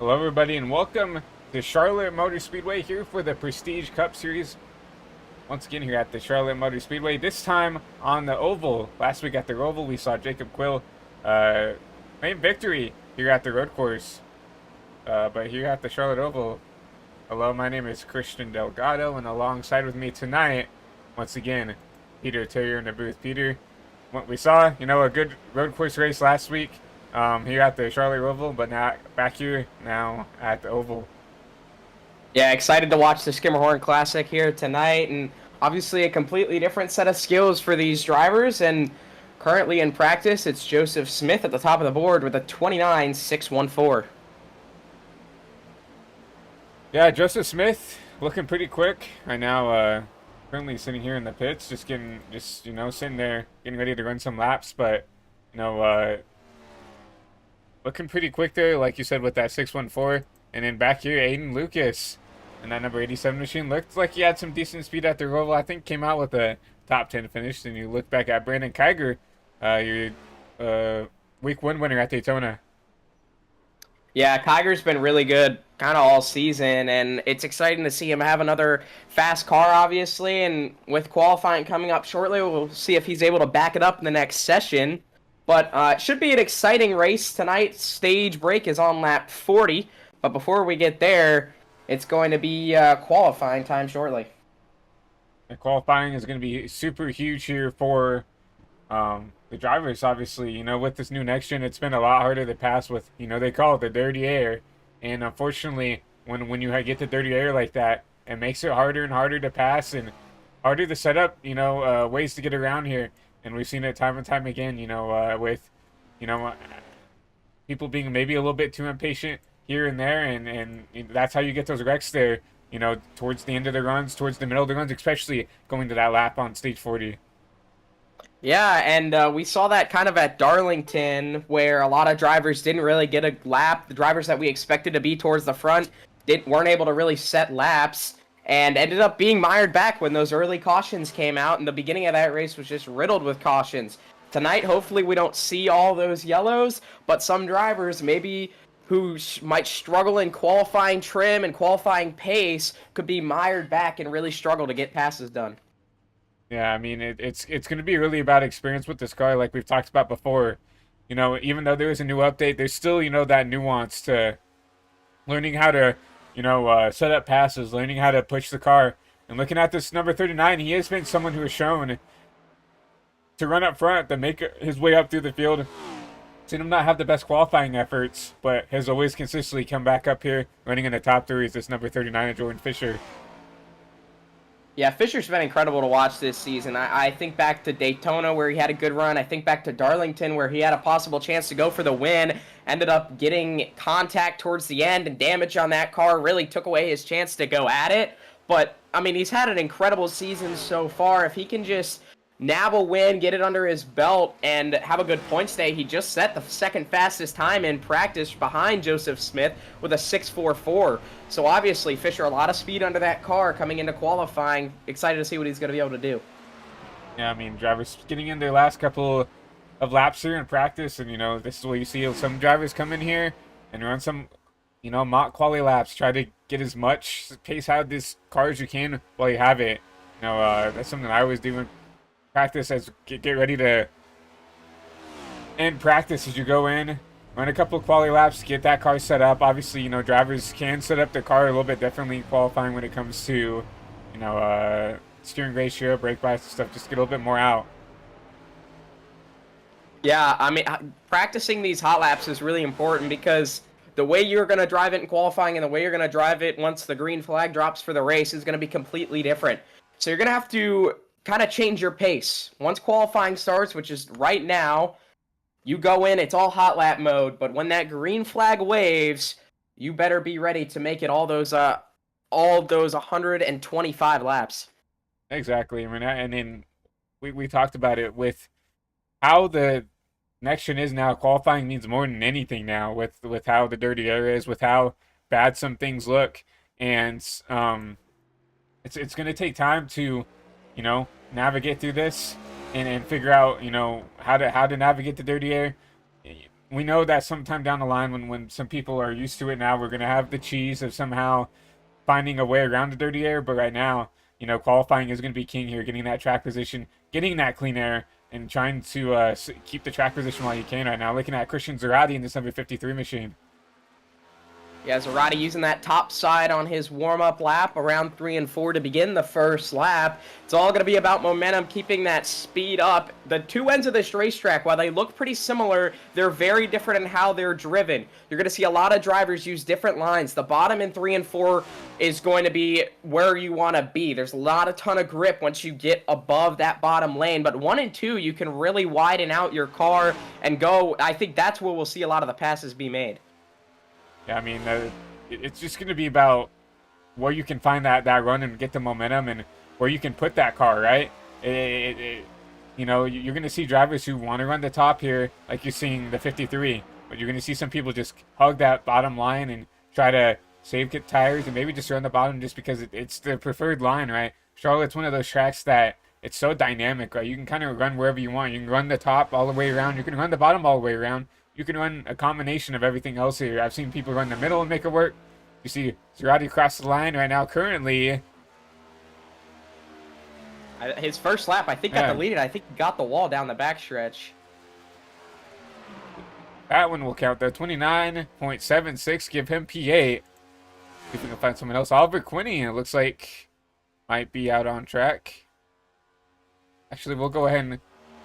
Hello, everybody, and welcome to Charlotte Motor Speedway here for the Prestige Cup Series. Once again, here at the Charlotte Motor Speedway. This time on the oval. Last week at the oval, we saw Jacob Quill claim victory here at the road course. But here at the Charlotte Oval, hello, my name is Christian Delgado, and alongside with me tonight, once again, Peter Terrier in the booth. Peter, what we saw, a good road course race last week. Here at the Charlotte Oval, but now back here now at the Oval. Yeah, excited to watch the Skimmerhorn Classic here tonight, and obviously a completely different set of skills for these drivers. And currently in practice, it's Joseph Smith at the top of the board with a 29.614. Yeah, Joseph Smith looking pretty quick right now. Currently sitting here in the pits, sitting there getting ready to run some laps, but looking pretty quick there, like you said, with that 614. And then back here, Aiden Lucas and that number 87 machine looked like he had some decent speed at the Roval. I think came out with a top 10 finish. And you look back at Brandon Kiger, your week one winner at Daytona. Yeah, Kiger's been really good kind of all season, and it's exciting to see him have another fast car, obviously. And with qualifying coming up shortly, we'll see if he's able to back it up in the next session. But it should be an exciting race tonight. Stage break is on lap 40. But before we get there, it's going to be qualifying time shortly. The qualifying is going to be super huge here for the drivers, obviously. With this new next gen, it's been a lot harder to pass with, they call it the dirty air. And unfortunately, when you get the dirty air like that, it makes it harder and harder to pass and harder to set up, ways to get around here. And we've seen it time and time again, with, people being maybe a little bit too impatient here and there. And that's how you get those wrecks there, towards the end of the runs, towards the middle of the runs, especially going to that lap on stage 40. Yeah, and we saw that kind of at Darlington, where a lot of drivers didn't really get a lap. The drivers that we expected to be towards the front weren't able to really set laps, and ended up being mired back when those early cautions came out, and the beginning of that race was just riddled with cautions. Tonight, hopefully we don't see all those yellows, but some drivers maybe who might struggle in qualifying trim and qualifying pace could be mired back and really struggle to get passes done. Yeah, I mean, it's going to be really about experience with this car, like we've talked about before. Even though there is a new update, there's still, that nuance to learning how to set up passes, learning how to push the car. And looking at this number 39, he has been someone who has shown to run up front, to make his way up through the field. Seen him not have the best qualifying efforts, but has always consistently come back up here, running in the top three. Is this number 39, Jordan Fisher? Yeah, Fisher's been incredible to watch this season. I think back to Daytona, where he had a good run. I think back to Darlington, where he had a possible chance to go for the win. Ended up getting contact towards the end, and damage on that car really took away his chance to go at it. But, I mean, he's had an incredible season so far. If he can just nab a win, get it under his belt, and have a good points day, he just set the second fastest time in practice behind Joseph Smith with a 6.44. So obviously, Fisher, a lot of speed under that car coming into qualifying. Excited to see what he's going to be able to do. Yeah, I mean, drivers getting in their last couple of laps here in practice, and, this is what you see. Some drivers come in here and run some, mock quality laps, try to get as much pace out of this car as you can while you have it. That's something I always do in practice, as get ready to end practice as you go in. Run a couple of quality laps, get that car set up. Obviously, drivers can set up the car a little bit differently in qualifying when it comes to, steering ratio, brake bias and stuff. Just get a little bit more out. Yeah, I mean, practicing these hot laps is really important, because the way you're going to drive it in qualifying and the way you're going to drive it once the green flag drops for the race is going to be completely different. So you're going to have to kind of change your pace. Once qualifying starts, which is right now, you go in, it's all hot lap mode, but when that green flag waves, you better be ready to make it all those 125 laps. Exactly. I mean, and then we talked about it with how the next gen is now. Qualifying means more than anything now, with how the dirty air is, with how bad some things look. And it's going to take time to, navigate through this and figure out, how to navigate the dirty air. we know that sometime down the line, when some people are used to it now, we're gonna have the cheese of somehow finding a way around the dirty air. But right now, you know, qualifying is gonna be king here, getting that track position, getting that clean air, and trying to keep the track position while you can. Right now, looking at Christian Zarate in this number 53 machine. Yeah, Zarate using that top side on his warm-up lap around 3 and 4 to begin the first lap. It's all going to be about momentum, keeping that speed up. The two ends of this racetrack, while they look pretty similar, they're very different in how they're driven. You're going to see a lot of drivers use different lines. The bottom in 3 and 4 is going to be where you want to be. There's a ton of grip once you get above that bottom lane. But 1 and 2, you can really widen out your car and go. I think that's where we'll see a lot of the passes be made. Yeah, I mean, it's just going to be about where you can find that run and get the momentum, and where you can put that car, right? You know, you're going to see drivers who want to run the top here, like you're seeing the 53, but you're going to see some people just hug that bottom line and try to save get tires and maybe just run the bottom just because it's the preferred line, right? Charlotte's one of those tracks that it's so dynamic, right? You can kind of run wherever you want. You can run the top all the way around. You can run the bottom all the way around. You can run a combination of everything else here. I've seen people run the middle and make it work. You see Zarate across the line right now currently. His first lap, I think, got the lead. I think he got the wall down the backstretch. That one will count though. 29.76. Give him P8. See if we can find someone else. Oliver Quinney, it looks like, might be out on track. Actually, we'll go ahead and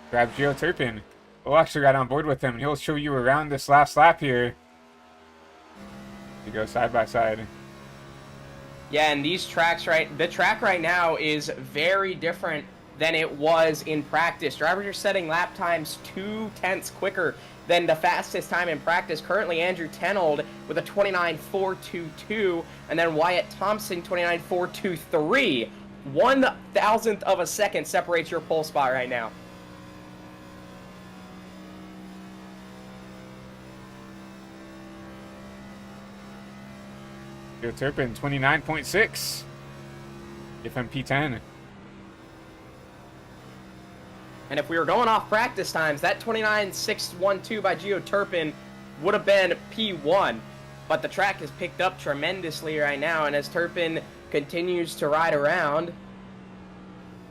grab Gio Turpin. We'll actually get on board with him, and he'll show you around this last lap here. You go side by side. Yeah, and these tracks, the track right now is very different than it was in practice. Drivers are setting lap times 0.2 quicker than the fastest time in practice. Currently, Andrew Tenold with a 29.422, and then Wyatt Thompson 29.423. 1,000th of a second separates your pole spot right now. Gio Turpin, 29.6. Give him P10. And if we were going off practice times, that 29.612 by Gio Turpin would have been P1. But the track has picked up tremendously right now, and as Turpin continues to ride around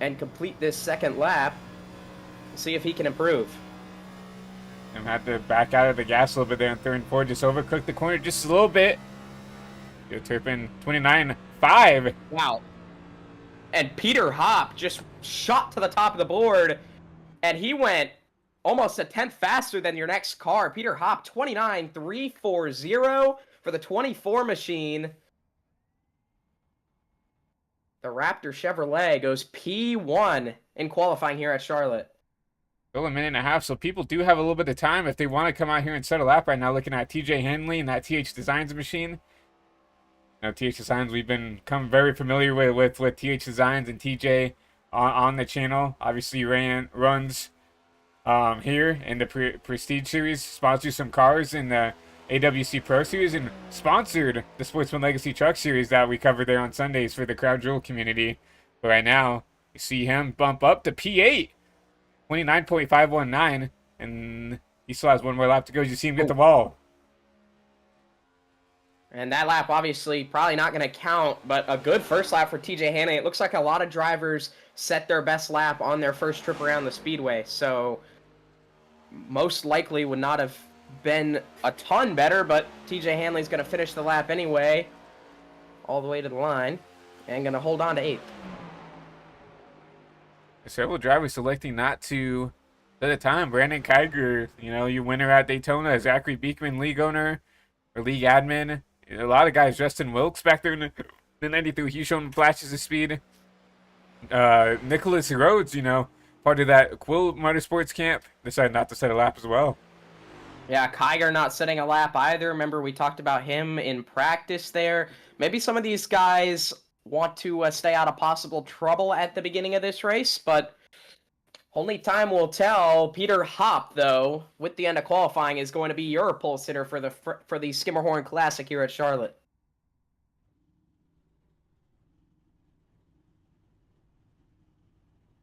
and complete this second lap, we'll see if he can improve. And had to back out of the gas a little bit there in third and fourth. Just overcooked the corner just a little bit. Gio Turpin, 29.5. Wow. And Peter Hopp just shot to the top of the board, and he went almost a tenth faster than your next car. Peter Hopp, 29.340 for the 24 machine. The Raptor Chevrolet goes P1 in qualifying here at Charlotte. Still a minute and a half, so people do have a little bit of time if they want to come out here and set a lap right now, looking at TJ Henley and that TH Designs machine. You know, TH Designs, we've become very familiar with TH Designs and TJ on the channel. Obviously, runs here in the Prestige Series, sponsors some cars in the AWC Pro Series, and sponsored the Sportsman Legacy Truck Series that we cover there on Sundays for the Crowd Jewel community. But right now, you see him bump up to P8, 29.519, and he still has one more lap to go. You see him get the wall. And that lap, obviously, probably not going to count, but a good first lap for TJ Haney. It looks like a lot of drivers set their best lap on their first trip around the speedway, so most likely would not have been a ton better, but TJ Hanley's going to finish the lap anyway, all the way to the line, and going to hold on to 8th. Several drivers selecting not to at a time. Brandon Kiger, you know, your winner at Daytona. Zachary Beekman, league owner or league admin. A lot of guys. Justin Wilkes back there in the 93. He's showing flashes of speed. Nicholas Rhodes, you know, part of that Quill Motorsports camp, decided not to set a lap as well. Yeah, Kiger not setting a lap either. Remember, we talked about him in practice there. Maybe some of these guys want to stay out of possible trouble at the beginning of this race, but only time will tell. Peter Hopp, though, with the end of qualifying, is going to be your pole sitter for the Skimmerhorn Classic here at Charlotte.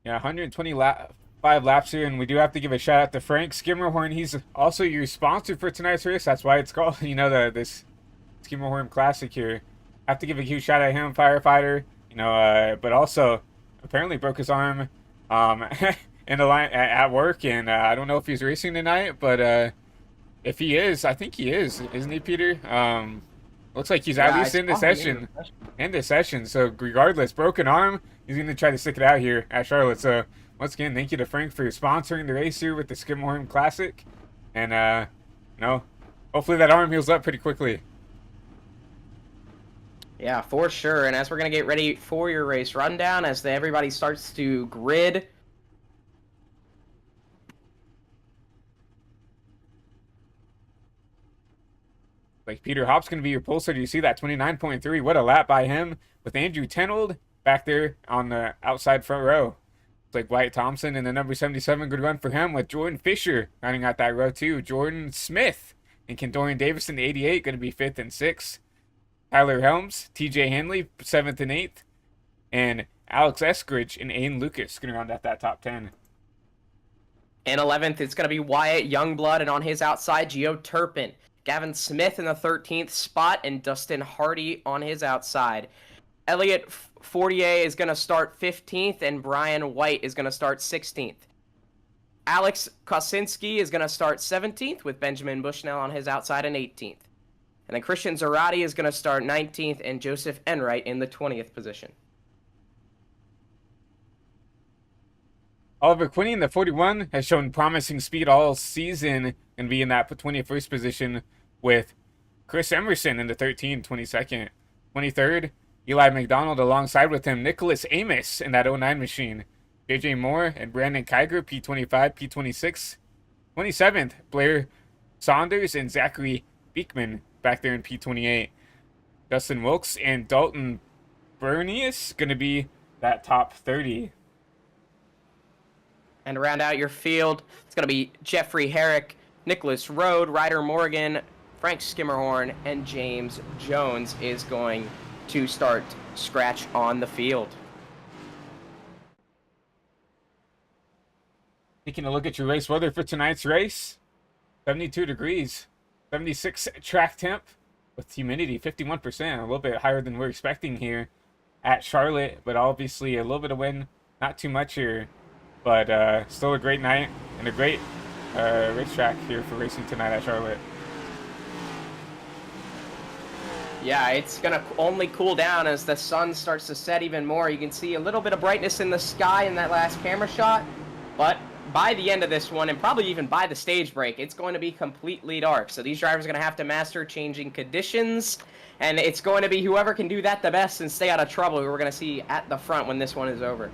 Yeah, laps here, and we do have to give a shout out to Frank Skimmerhorn. He's also your sponsor for tonight's race. That's why it's called, this Skimmerhorn Classic here. Have to give a huge shout out to him, firefighter. But also apparently broke his arm in the line at work, and I don't know if he's racing tonight, but if he is, I think he is, isn't he, Peter? Looks like he's at least in the session. In the session. So regardless, broken arm, he's going to try to stick it out here at Charlotte. So once again, thank you to Frank for sponsoring the race here with the Skimmerhorn Classic. And, hopefully that arm heals up pretty quickly. Yeah, for sure. And as we're going to get ready for your race rundown, as everybody starts to grid. Like Peter Hop's going to be your pole starter. You see that 29.3. What a lap by him with Andrew Tenold back there on the outside front row. It's like Wyatt Thompson and the number 77. Good run for him with Jordan Fisher running out that row too. Jordan Smith and Kendorian Davis in the 88 going to be 5th and 6th. Tyler Helms, TJ Hanley 7th and 8th. And Alex Eskridge and Aiden Lucas going to round out that top 10. In 11th, it's going to be Wyatt Youngblood, and on his outside, Gio Turpin. Gavin Smith in the 13th spot, and Dustin Hardy on his outside. Elliot Fortier is going to start 15th, and Brian White is going to start 16th. Alex Kosinski is going to start 17th, with Benjamin Bushnell on his outside and 18th. And then Christian Zarate is going to start 19th, and Joseph Enright in the 20th position. Oliver Quinney in the 41 has shown promising speed all season and be in that 21st position with Chris Emerson in the 22nd. 23rd, Eli McDonald alongside with him, Nicholas Amos in that 09 machine. JJ Moore and Brandon Kiger, P25, P26. 27th, Blair Saunders and Zachary Beekman back there in P28. Dustin Wilkes and Dalton Bernius going to be that top 30. And to round out your field, it's going to be Jeffrey Herrick, Nicholas Rode, Ryder Morgan, Frank Skimmerhorn, and James Jones is going to start scratch on the field. Taking a look at your race weather for tonight's race. 72 degrees, 76 track temp with humidity 51%, a little bit higher than we're expecting here at Charlotte, but obviously a little bit of wind, not too much here. But still a great night and a great racetrack here for racing tonight at Charlotte. Yeah, it's going to only cool down as the sun starts to set even more. You can see a little bit of brightness in the sky in that last camera shot. But by the end of this one, and probably even by the stage break, it's going to be completely dark. So these drivers are going to have to master changing conditions. And it's going to be whoever can do that the best and stay out of trouble who we're going to see at the front when this one is over.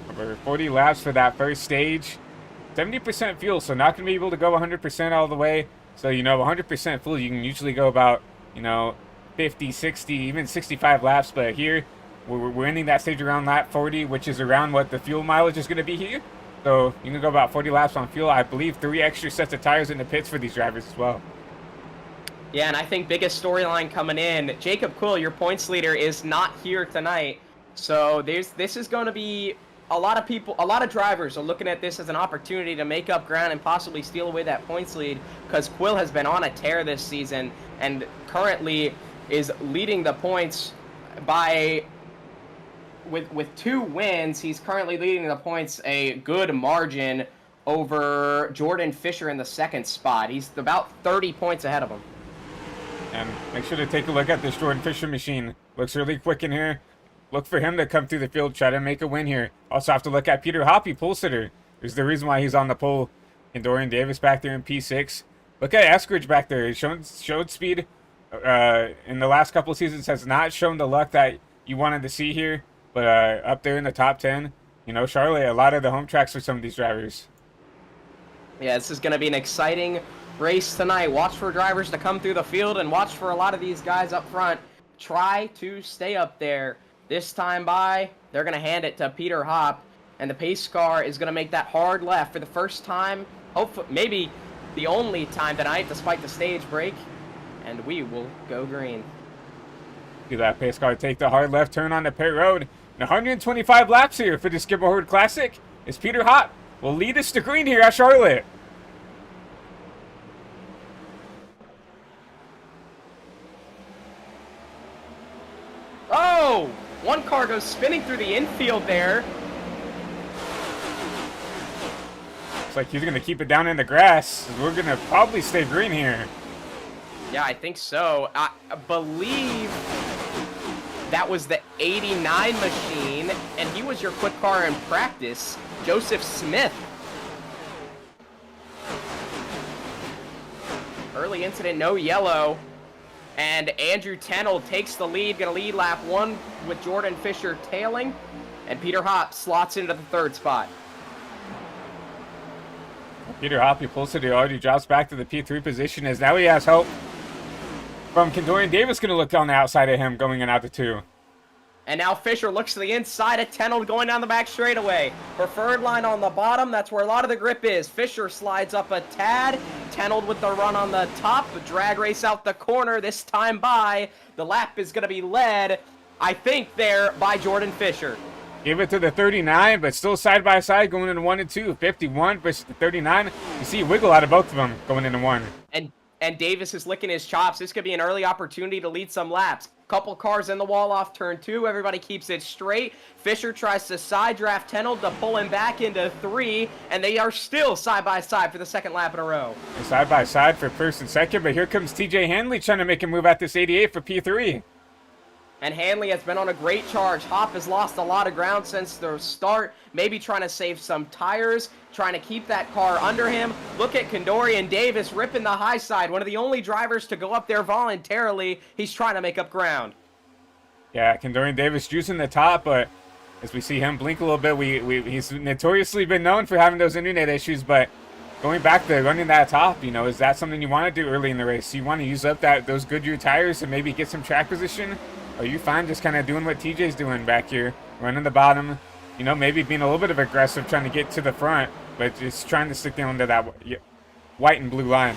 Over 40 laps for that first stage. 70% fuel, so not going to be able to go 100% all the way. So, 100% full, you can usually go about, 50, 60, even 65 laps. But here, we're ending that stage around lap 40, which is around what the fuel mileage is going to be here. So, you can go about 40 laps on fuel. I believe 3 extra sets of tires in the pits for these drivers as well. Yeah, and I think biggest storyline coming in, Jacob Quill, your points leader, is not here tonight. So, this is going to be... A lot of drivers are looking at this as an opportunity to make up ground and possibly steal away that points lead, because Quill has been on a tear this season and currently is leading the points by with 2 wins. He's currently leading the points a good margin over Jordan Fisher in the 2nd spot. He's about 30 points ahead of him. And make sure to take a look at this Jordan Fisher machine. Looks really quick in here. Look for him to come through the field, try to make a win here. Also have to look at Peter Hoppy, pole sitter. There's the reason why he's on the pole. And Dorian Davis back there in P6. Look at Eskridge back there. He's showed speed in the last couple of seasons. Has not shown the luck that you wanted to see here. But up there in the top 10. Charlotte, a lot of the home tracks for some of these drivers. Yeah, this is going to be an exciting race tonight. Watch for drivers to come through the field and watch for a lot of these guys up front. Try to stay up there. This time by, they're going to hand it to Peter Hop, and the pace car is going to make that hard left for the first time, hopefully, maybe the only time tonight, despite the stage break, and we will go green. See that pace car take the hard left turn on the pit road. And 125 laps here for the Skimmerhorn Classic is Peter Hop will lead us to green here at Charlotte. Oh! One car goes spinning through the infield there. Looks like he's going to keep it down in the grass. We're going to probably stay green here. Yeah, I think so. I believe that was the 89 machine, and he was your quick car in practice, Joseph Smith. Early incident, no yellow. And Andrew Tennell takes the lead, going to lead lap 1 with Jordan Fisher tailing. And Peter Hopp slots into the 3rd spot. Peter Hopp, he pulls to the yard. He drops back to the P3 position as now he has help from Kendorian Davis, going to look on the outside of him going in out to 2. And now Fisher looks to the inside of Tennell going down the back straightaway. Preferred line on the bottom. That's where a lot of the grip is. Fisher slides up a tad. Tennell with the run on the top. The drag race out the corner this time by. The lap is going to be led, I think, there by Jordan Fisher. Give it to the 39, but still side by side going into 1 and 2. 51 versus the 39. You see wiggle out of both of them going into 1. And Davis is licking his chops. This could be an early opportunity to lead some laps. Couple cars in the wall off turn 2. Everybody keeps it straight. Fisher tries to side draft Tennell to pull him back into 3, and they are still side by side for the 2nd lap in a row. Side by side for 1st and 2nd, but here comes TJ Hanley trying to make a move at this 88 for P3. And Hanley has been on a great charge. Hopp has lost a lot of ground since the start. Maybe trying to save some tires, trying to keep that car under him. Look at Kendorian Davis ripping the high side. One of the only drivers to go up there voluntarily. He's trying to make up ground. Yeah, Kendorian Davis juicing the top, but as we see him blink a little bit, he's notoriously been known for having those internet issues, but going back to running that top, you know, is that something you want to do early in the race? You want to use up those Goodyear tires and maybe get some track position? Are you fine just kind of doing what TJ's doing back here, running the bottom, you know, maybe being a little bit of aggressive, trying to get to the front, but just trying to stick down to that white and blue line?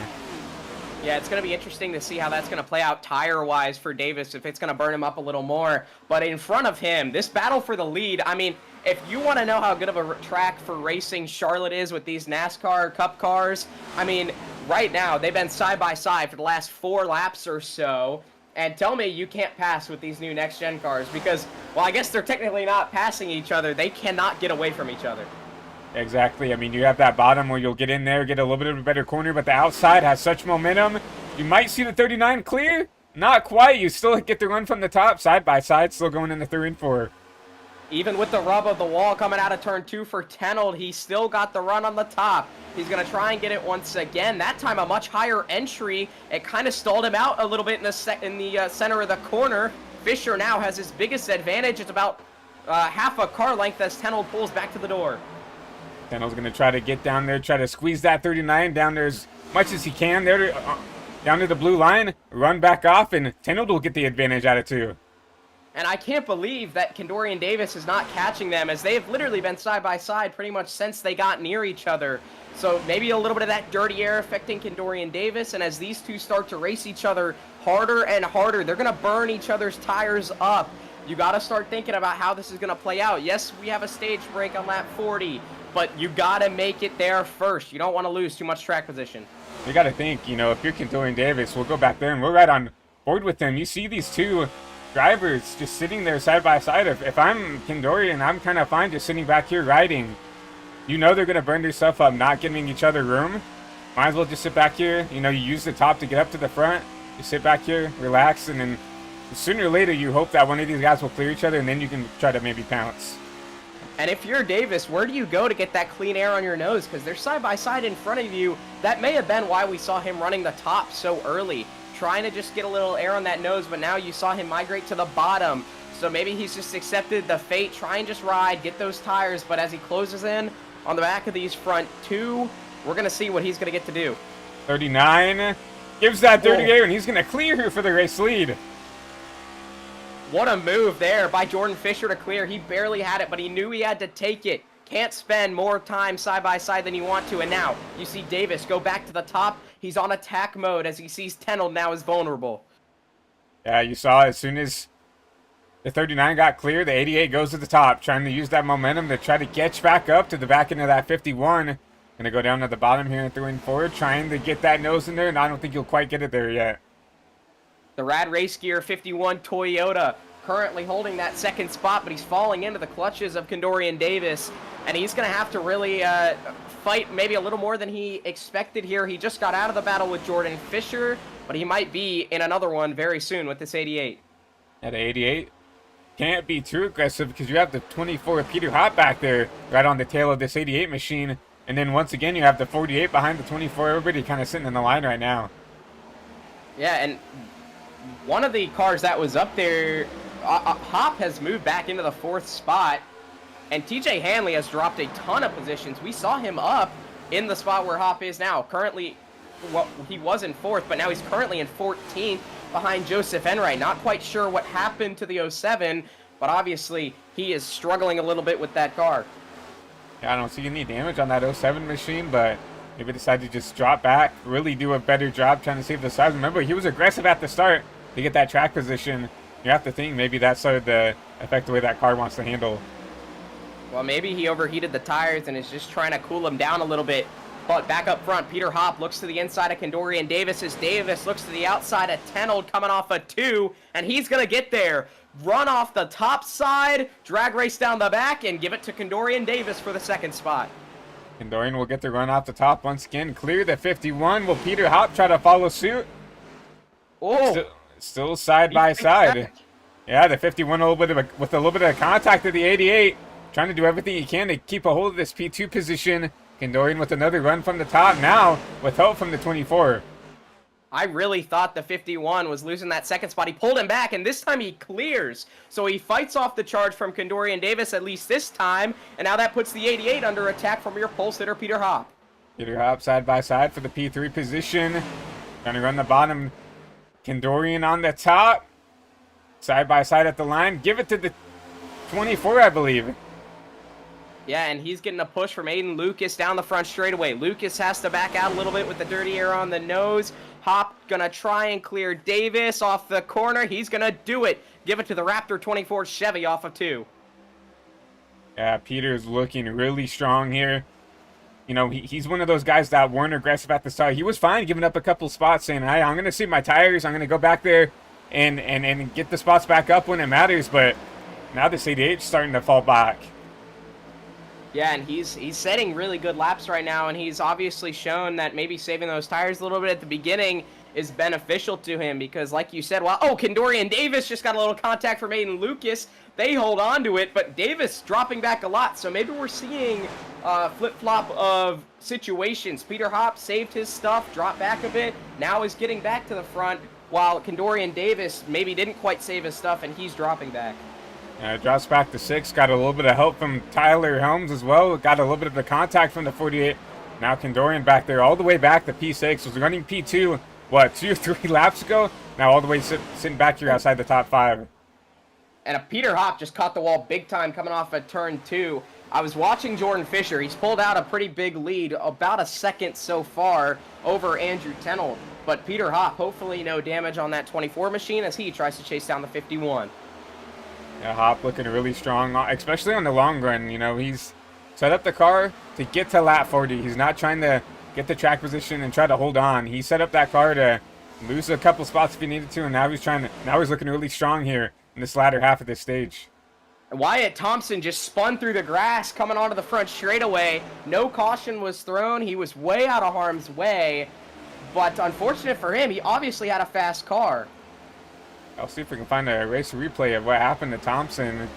Yeah, it's going to be interesting to see how that's going to play out tire-wise for Davis, if it's going to burn him up a little more. But in front of him, this battle for the lead, I mean, if you want to know how good of a track for racing Charlotte is with these NASCAR Cup cars, I mean, right now, they've been side by side for the last 4 laps or so. And tell me you can't pass with these new next-gen cars because, well, I guess they're technically not passing each other. They cannot get away from each other. Exactly. I mean, you have that bottom where you'll get in there, get a little bit of a better corner, but the outside has such momentum. You might see the 39 clear. Not quite. You still get the run from the top, side by side, still going into 3 and 4. Even with the rub of the wall coming out of turn 2 for Tennell, he still got the run on the top. He's going to try and get it once again. That time a much higher entry. It kind of stalled him out a little bit in the center of the corner. Fisher now has his biggest advantage. It's about half a car length as Tennell pulls back to the door. Tennell's going to try to get down there, try to squeeze that 39 down there as much as he can. There, down to the blue line, run back off, and Tennell will get the advantage out of 2. And I can't believe that Kendorian Davis is not catching them, as they have literally been side by side pretty much since they got near each other. So maybe a little bit of that dirty air affecting Kendorian Davis, and as these two start to race each other harder and harder, they're going to burn each other's tires up. You got to start thinking about how this is going to play out. Yes, we have a stage break on lap 40, but you got to make it there first. You don't want to lose too much track position. You got to think, you know, if you're Kendorian Davis, we'll go back there and we're right on board with them. You see these two drivers just sitting there side by side. If I'm Kendorian, I'm kind of fine just sitting back here riding. You know they're going to burn their stuff up, not giving each other room. Might as well just sit back here. You know, you use the top to get up to the front. You sit back here, relax, and then sooner or later you hope that one of these guys will clear each other, and then you can try to maybe pounce. And if you're Davis, where do you go to get that clean air on your nose? Because they're side by side in front of you. That may have been why we saw him running the top so early, trying to just get a little air on that nose, but now you saw him migrate to the bottom. So maybe he's just accepted the fate, try and just ride, get those tires, but as he closes in on the back of these front 2, we're going to see what he's going to get to do. 39 gives that dirty air, and he's going to clear here for the race lead. What a move there by Jordan Fisher to clear. He barely had it, but he knew he had to take it. Can't spend more time side by side than you want to. And now you see Davis go back to the top. He's on attack mode as he sees Tennell now is vulnerable. Yeah, you saw as soon as The 39 got clear. The 88 goes to the top, trying to use that momentum to try to catch back up to the back end of that 51. Gonna go down to the bottom here and 3 and 4, trying to get that nose in there, and I don't think you'll quite get it there yet. The Rad Race Gear 51 Toyota currently holding that second spot, but he's falling into the clutches of Condorian Davis, and he's going to have to really fight maybe a little more than he expected here. He just got out of the battle with Jordan Fisher, but he might be in another one very soon with this 88. At 88, can't be too aggressive because you have the 24 Peter Hott back there right on the tail of this 88 machine. And then once again, you have the 48 behind the 24. Everybody kind of sitting in the line right now. Yeah, and one of the cars that was up there, Hop has moved back into the 4th spot, and TJ Hanley has dropped a ton of positions. We saw him up in the spot where Hop is now. Currently, well, he was in 4th, but now he's currently in 14th behind Joseph Enright. Not quite sure what happened to the 07, but obviously he is struggling a little bit with that car. Yeah, I don't see any damage on that 07 machine, but maybe decided to just drop back, really do a better job trying to save the sides. Remember, he was aggressive at the start to get that track position. You have to think maybe that started to affect the way that car wants to handle. Well, maybe he overheated the tires and is just trying to cool them down a little bit. But back up front, Peter Hop looks to the inside of Condorian Davis as Davis looks to the outside of Tenold coming off a 2, and he's going to get there. Run off the top side, drag race down the back, and give it to Condorian Davis for the 2nd spot. Condorian will get the run off the top once again. Clear the 51. Will Peter Hop try to follow suit? Oh, still side by side. Yeah, the 51 with a little bit of contact of the 88. Trying to do everything he can to keep a hold of this P2 position. Condorian with another run from the top now with help from the 24. I really thought the 51 was losing that 2nd spot. He pulled him back, and this time he clears. So he fights off the charge from Condorian Davis, at least this time, and now that puts the 88 under attack from your pole sitter, Peter Hop. Peter Hop side by side for the P3 position. Trying to run the bottom. Condorian on the top. Side by side at the line. Give it to the 24, I believe. Yeah, and he's getting a push from Aiden Lucas down the front straightaway. Lucas has to back out a little bit with the dirty air on the nose. Hop gonna try and clear Davis off the corner. He's gonna do it. Give it to the Raptor 24 Chevy off of 2. Yeah, Peter's looking really strong here. You know, he's one of those guys that weren't aggressive at the start. He was fine giving up a couple spots, saying, hey, I'm going to see my tires. I'm going to go back there and get the spots back up when it matters. But now this 88's starting to fall back. Yeah, and he's setting really good laps right now, and he's obviously shown that maybe saving those tires a little bit at the beginning is beneficial to him because, like you said, Condorian Davis just got a little contact from Aiden Lucas. They hold on to it, but Davis dropping back a lot, so maybe we're seeing flip-flop of situations. Peter Hop saved his stuff, dropped back a bit, now is getting back to the front, while Condorian Davis maybe didn't quite save his stuff, and he's dropping back. Drops back to 6, got a little bit of help from Tyler Helms as well, got a little bit of the contact from the 48. Now Condorian back there, all the way back to P6, was running P2, 2 or 3 laps ago? Now all the way sitting back here outside the top 5. And Peter Hop just caught the wall big time coming off at turn 2. I was watching Jordan Fisher. He's pulled out a pretty big lead, about a second so far, over Andrew Tenold. But Peter Hop, hopefully no damage on that 24 machine as he tries to chase down the 51. Yeah, Hop looking really strong, especially on the long run. You know, he's set up the car to get to lap 40. He's not trying to get the track position and try to hold on. He set up that car to lose a couple spots if he needed to, and now he's looking really strong here in this latter half of this stage. Wyatt Thompson just spun through the grass coming onto the front straightaway. No caution was thrown. He was way out of harm's way. But unfortunate for him, he obviously had a fast car. I'll see if we can find a race replay of what happened to Thompson.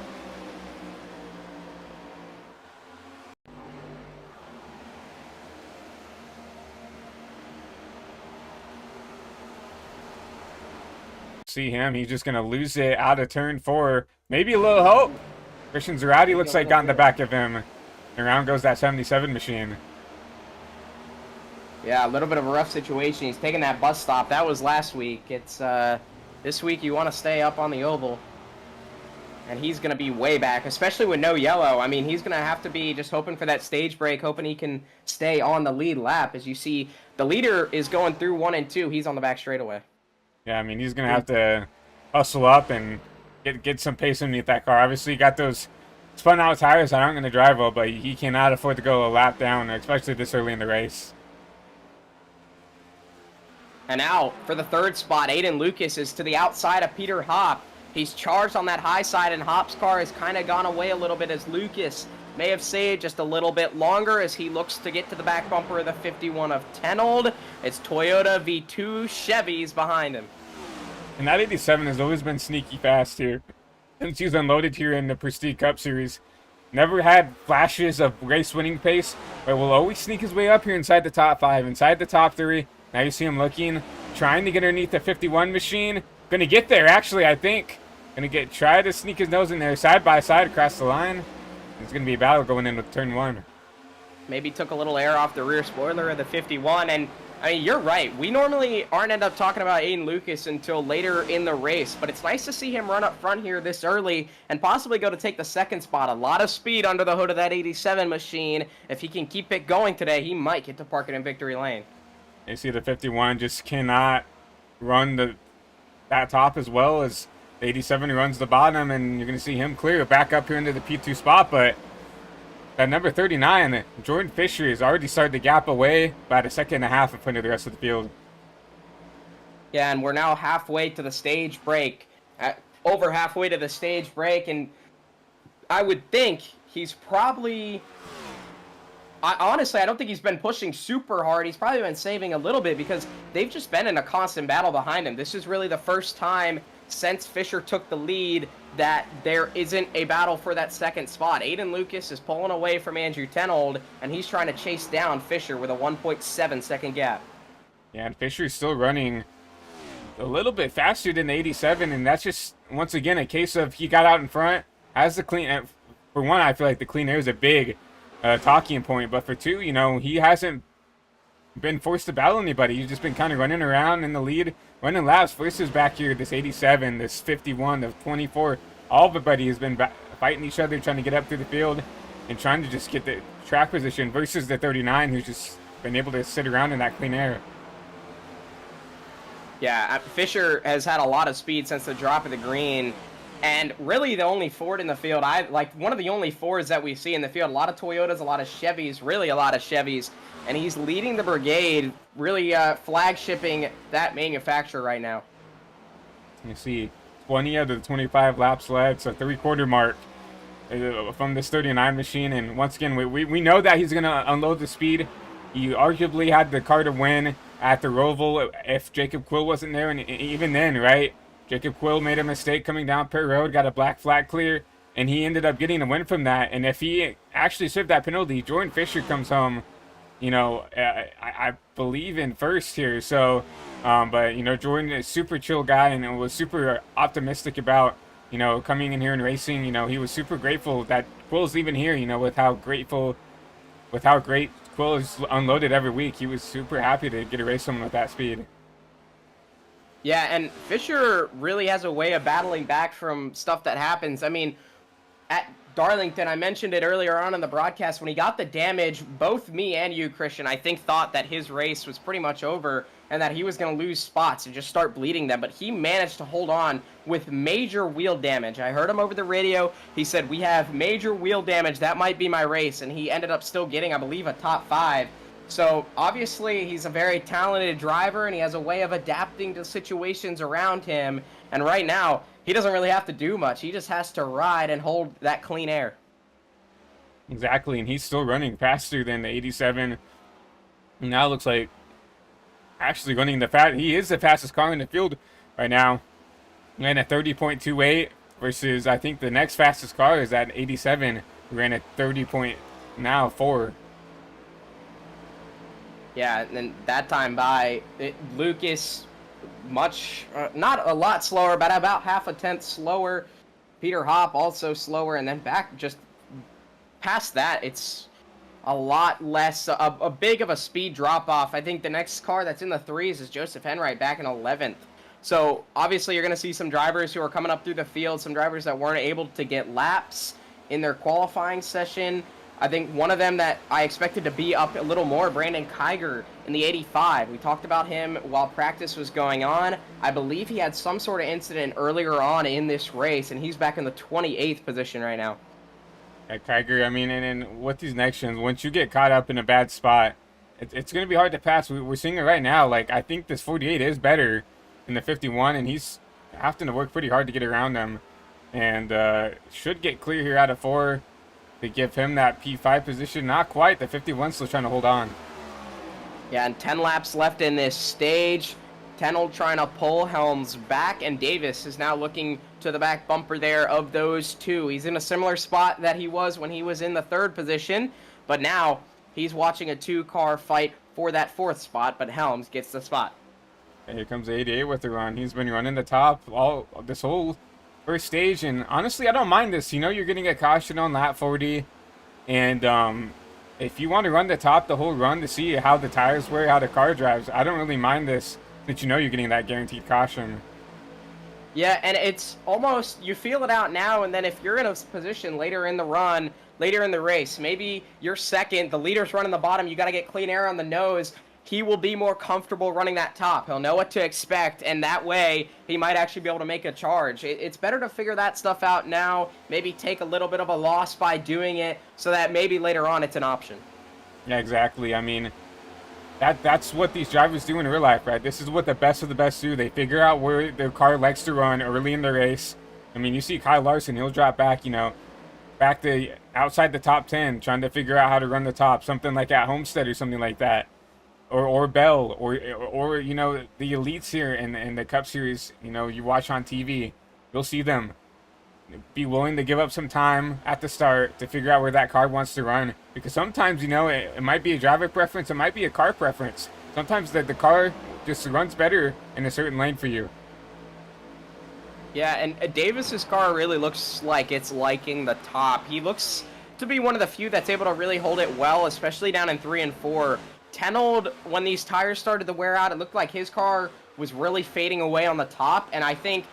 See him, he's just going to lose it out of turn 4. Maybe a little hope. Christian Zarate looks like got in the back of him. And around goes that 77 machine. Yeah, a little bit of a rough situation. He's taking that bus stop. That was last week. It's this week you want to stay up on the oval. And he's going to be way back, especially with no yellow. I mean, he's going to have to be just hoping for that stage break, hoping he can stay on the lead lap. As you see, the leader is going through 1 and 2. He's on the back straightaway. Yeah, I mean, he's going to have to hustle up and get some pace underneath that car. Obviously, you got those spun out tires that aren't going to drive well, but he cannot afford to go a lap down, especially this early in the race. And now for the third spot, Aiden Lucas is to the outside of Peter Hop. He's charged on that high side, and Hop's car has kind of gone away a little bit as Lucas may have saved just a little bit longer as he looks to get to the back bumper of the 51 of Tenold. It's Toyota V2 Chevys behind him. And that 87 has always been sneaky fast here. Since he's unloaded here in the Prestige Cup Series. Never had flashes of race-winning pace, but will always sneak his way up here inside the top 5, inside the top 3. Now you see him looking, trying to get underneath the 51 machine. Gonna get there, actually, I think. Gonna try to sneak his nose in there, side by side across the line. It's going to be a battle going in with turn 1. Maybe took a little air off the rear spoiler of the 51. And, I mean, you're right. We normally aren't end up talking about Aiden Lucas until later in the race. But it's nice to see him run up front here this early and possibly go to take the second spot. A lot of speed under the hood of that 87 machine. If he can keep it going today, he might get to park it in victory lane. You see the 51 just cannot run that top as well as 87 runs the bottom, and you're going to see him clear back up here into the P2 spot. But at number 39, Jordan Fisher has already started to gap away about a second and a half in front of the rest of the field. Yeah, and we're now halfway to the stage break. Over halfway to the stage break, and I would think he's probably... honestly, I don't think he's been pushing super hard. He's probably been saving a little bit because they've just been in a constant battle behind him. This is really the first time since Fisher took the lead that there isn't a battle for that second spot. Aiden Lucas is pulling away from Andrew Tenold, and he's trying to chase down Fisher with a 1.7 second gap. Yeah, and Fisher's still running a little bit faster than the 87, and that's just, once again, a case of he got out in front, has the clean... For one, I feel like the clean air is a big talking point, but for two, you know, he hasn't been forced to battle anybody. He's just been kind of running around in the lead, running laps. Versus back here, this 87, this 51, the 24, all everybody has been fighting each other, trying to get up through the field and trying to just get the track position versus the 39, who's just been able to sit around in that clean air. Yeah, Fisher has had a lot of speed since the drop of the green, and really the only Ford in the field, one of the only Fords that we see in the field. A lot of Toyotas, a lot of Chevys, really a lot of Chevys, and he's leading the brigade, really flagshipping that manufacturer right now. You see 20 out of the 25 laps led, so 3/4 mark from this 39 machine, and once again, we know that he's going to unload the speed. He arguably had the car to win at the Roval if Jacob Quill wasn't there, and even then, right? Jacob Quill made a mistake coming down pit road, got a black flag clear, and he ended up getting a win from that. And if he actually served that penalty, Jordan Fisher comes home, you know, I believe in first here. So, but, you know, Jordan is a super chill guy and was super optimistic about, you know, coming in here and racing. You know, he was super grateful that Quill's even here, you know, with how great Quill is unloaded every week. He was super happy to get a race someone with that speed. Yeah, and Fisher really has a way of battling back from stuff that happens. I mean, at Darlington, I mentioned it earlier on in the broadcast, when he got the damage, both me and you, Christian, I think thought that his race was pretty much over and that he was going to lose spots and just start bleeding them. But he managed to hold on with major wheel damage. I heard him over the radio. He said, "We have major wheel damage. That might be my race." And he ended up still getting, I believe, a top 5. So, obviously, he's a very talented driver, and he has a way of adapting to situations around him. And right now, he doesn't really have to do much. He just has to ride and hold that clean air. Exactly, and he's still running faster than the 87. Now it looks like actually running he is the fastest car in the field right now. Ran at 30.28 versus, I think, the next fastest car is at 87. Who ran at 30.4. Yeah, and then that time Lucas, not a lot slower, but about half a tenth slower. Peter Hop also slower, and then back just past that, it's a lot less, a big of a speed drop-off. I think the next car that's in the 3s is Joseph Henright back in 11th. So, obviously, you're going to see some drivers who are coming up through the field, some drivers that weren't able to get laps in their qualifying session. I think one of them that I expected to be up a little more, Brandon Kiger in the 85. We talked about him while practice was going on. I believe he had some sort of incident earlier on in this race, and he's back in the 28th position right now. At Kiger, I mean, and with these next gens, once you get caught up in a bad spot, it's going to be hard to pass. We're seeing it right now. Like, I think this 48 is better than the 51, and he's having to work pretty hard to get around them. And should get clear here out of 4 to give him that P5 position. Not quite. The 51's still trying to hold on. Yeah, and 10 laps left in this stage. Tenold trying to pull Helms back, and Davis is now looking to the back bumper there of those two. He's in a similar spot that he was when he was in the 3rd position, but now he's watching a 2-car fight for that 4th spot, but Helms gets the spot. And here comes 88 with the run. He's been running the top all this whole first stage, and honestly, I don't mind this. You know, you're getting a caution on lap 40, and if you want to run the top the whole run to see how the tires wear, how the car drives, I don't really mind this, since you know you're getting that guaranteed caution. Yeah, and it's almost, you feel it out now, and then if you're in a position later in the run, later in the race, maybe you're second, the leader's running the bottom, you got to get clean air on the nose, he will be more comfortable running that top. He'll know what to expect, and that way he might actually be able to make a charge. It's better to figure that stuff out now, maybe take a little bit of a loss by doing it, so that maybe later on it's an option. Yeah, exactly. I mean, that's what these drivers do in real life, right? This is what the best of the best do. They figure out where their car likes to run early in the race. I mean, you see Kyle Larson, he'll drop back, you know, back to outside the top 10, trying to figure out how to run the top, something like at Homestead or something like that. Or Bell, or you know, the elites here in the Cup Series, you know, you watch on TV, you'll see them be willing to give up some time at the start to figure out where that car wants to run. Because sometimes, you know, it might be a driver preference, it might be a car preference. Sometimes the car just runs better in a certain lane for you. Yeah, and Davis's car really looks like it's liking the top. He looks to be one of the few that's able to really hold it well, especially down in 3 and 4. Tenold, when these tires started to wear out, it looked like his car was really fading away on the top, and I think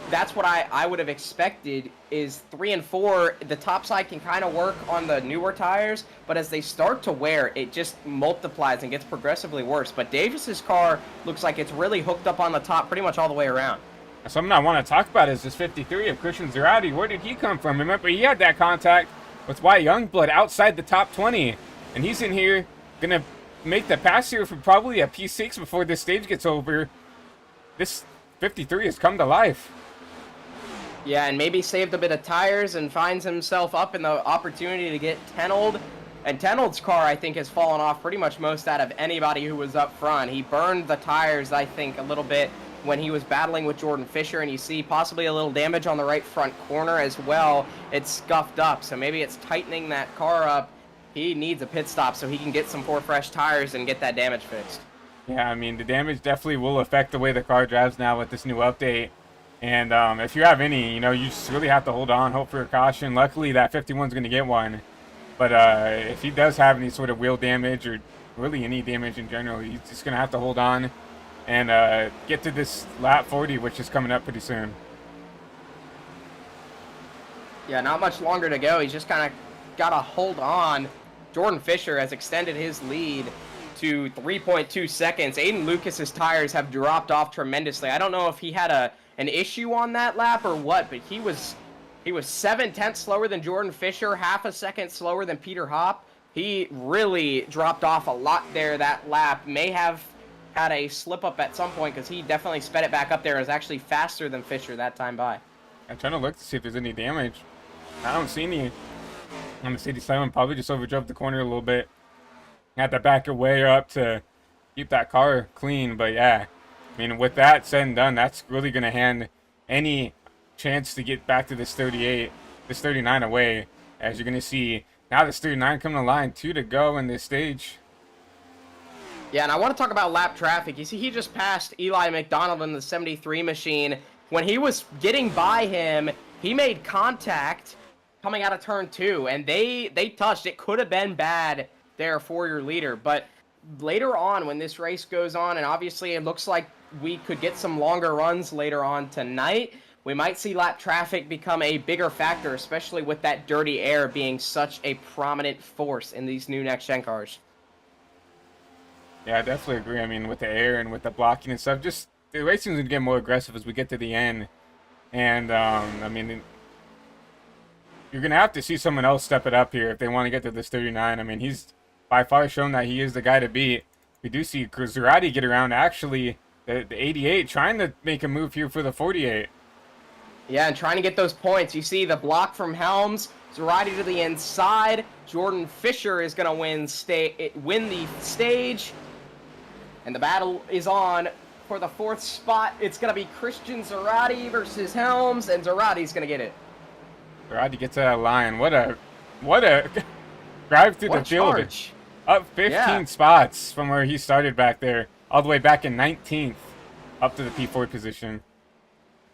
that's what I would have expected is 3 and 4, the top side can kind of work on the newer tires, but as they start to wear, it just multiplies and gets progressively worse. But Davis's car looks like it's really hooked up on the top pretty much all the way around. Something I want to talk about is this 53 of Christian Zarate. Where did he come from? Remember, he had that contact with Wyatt Youngblood outside the top 20, and he's in here going to make the pass here for probably a P6 before this stage gets over. This 53 has come to life. Yeah, and maybe saved a bit of tires and finds himself up in the opportunity to get Tenold. And Tenold's car, I think, has fallen off pretty much most out of anybody who was up front. He burned the tires, I think, a little bit when he was battling with Jordan Fisher, and you see possibly a little damage on the right front corner as well. It's scuffed up, so maybe it's tightening that car up. He needs a pit stop so he can get some 4 fresh tires and get that damage fixed. Yeah, I mean, the damage definitely will affect the way the car drives now with this new update. And if you have any, you know, you just really have to hold on, hope for a caution. Luckily, that 51's going to get one. But if he does have any sort of wheel damage or really any damage in general, he's just going to have to hold on and get to this lap 40, which is coming up pretty soon. Yeah, not much longer to go. He's just kind of got to hold on. Jordan Fisher has extended his lead to 3.2 seconds. Aiden Lucas's tires have dropped off tremendously. I don't know if he had an issue on that lap or what, but he was 7/10 slower than Jordan Fisher, half a second slower than Peter Hopp. He really dropped off a lot there that lap. May have had a slip up at some point because he definitely sped it back up there. It was actually faster than Fisher that time by. I'm trying to look to see if there's any damage. I don't see any on the CD7. Probably just overdrove the corner a little bit. Had to back it way up to keep that car clean. But yeah, I mean, with that said and done, that's really going to hand any chance to get back to this 38, this 39 away. As you're going to see, now this 39 coming to line, 2 to go in this stage. Yeah, and I want to talk about lap traffic. You see, he just passed Eli McDonald in the 73 machine. When he was getting by him, he made contact coming out of turn 2, and they touched. It could have been bad there for your leader, but later on when this race goes on, and obviously it looks like we could get some longer runs later on tonight, we might see lap traffic become a bigger factor, especially with that dirty air being such a prominent force in these new next-gen cars. Yeah, I definitely agree. I mean, with the air and with the blocking and stuff, just the racing's gonna get more aggressive as we get to the end. And I mean, you're gonna have to see someone else step it up here if they want to get to this 39. I mean, he's by far shown that he is the guy to beat. We do see Zerati get around actually the 88, trying to make a move here for the 48. Yeah, and trying to get those points. You see the block from Helms, Zerati to the inside. Jordan Fisher is gonna win the stage, and the battle is on for the 4th spot. It's gonna be Christian Zerati versus Helms, and Zerati's gonna get it. Zerati gets to that line. What a drive through the field. Charge. Up 15 spots from where he started back there, all the way back in 19th, up to the P4 position.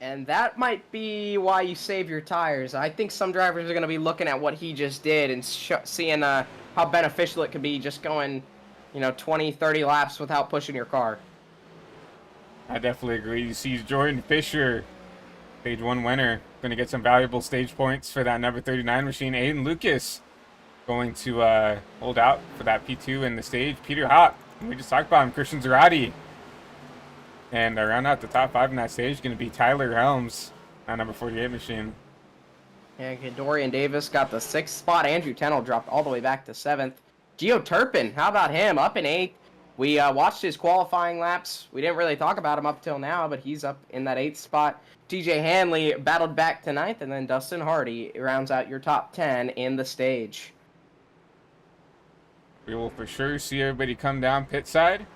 And that might be why you save your tires. I think some drivers are going to be looking at what he just did and seeing how beneficial it could be just going, 20, 30 laps without pushing your car. I definitely agree. You see Jordan Fisher, stage 1 winner, going to get some valuable stage points for that number 39 machine. Aiden Lucas going to hold out for that P2 in the stage. Peter Hop, we just talked about him, Christian Zerati. And round out the top 5 in that stage going to be Tyler Helms, that number 48 machine. Yeah, Dorian Davis got the 6th spot. Andrew Tennell dropped all the way back to 7th. Gio Turpin, how about him? Up in 8th. We watched his qualifying laps. We didn't really talk about him up till now, but he's up in that 8th spot. TJ Hanley battled back to 9th, and then Dustin Hardy rounds out your top 10 in the stage. We will for sure see everybody come down pit side.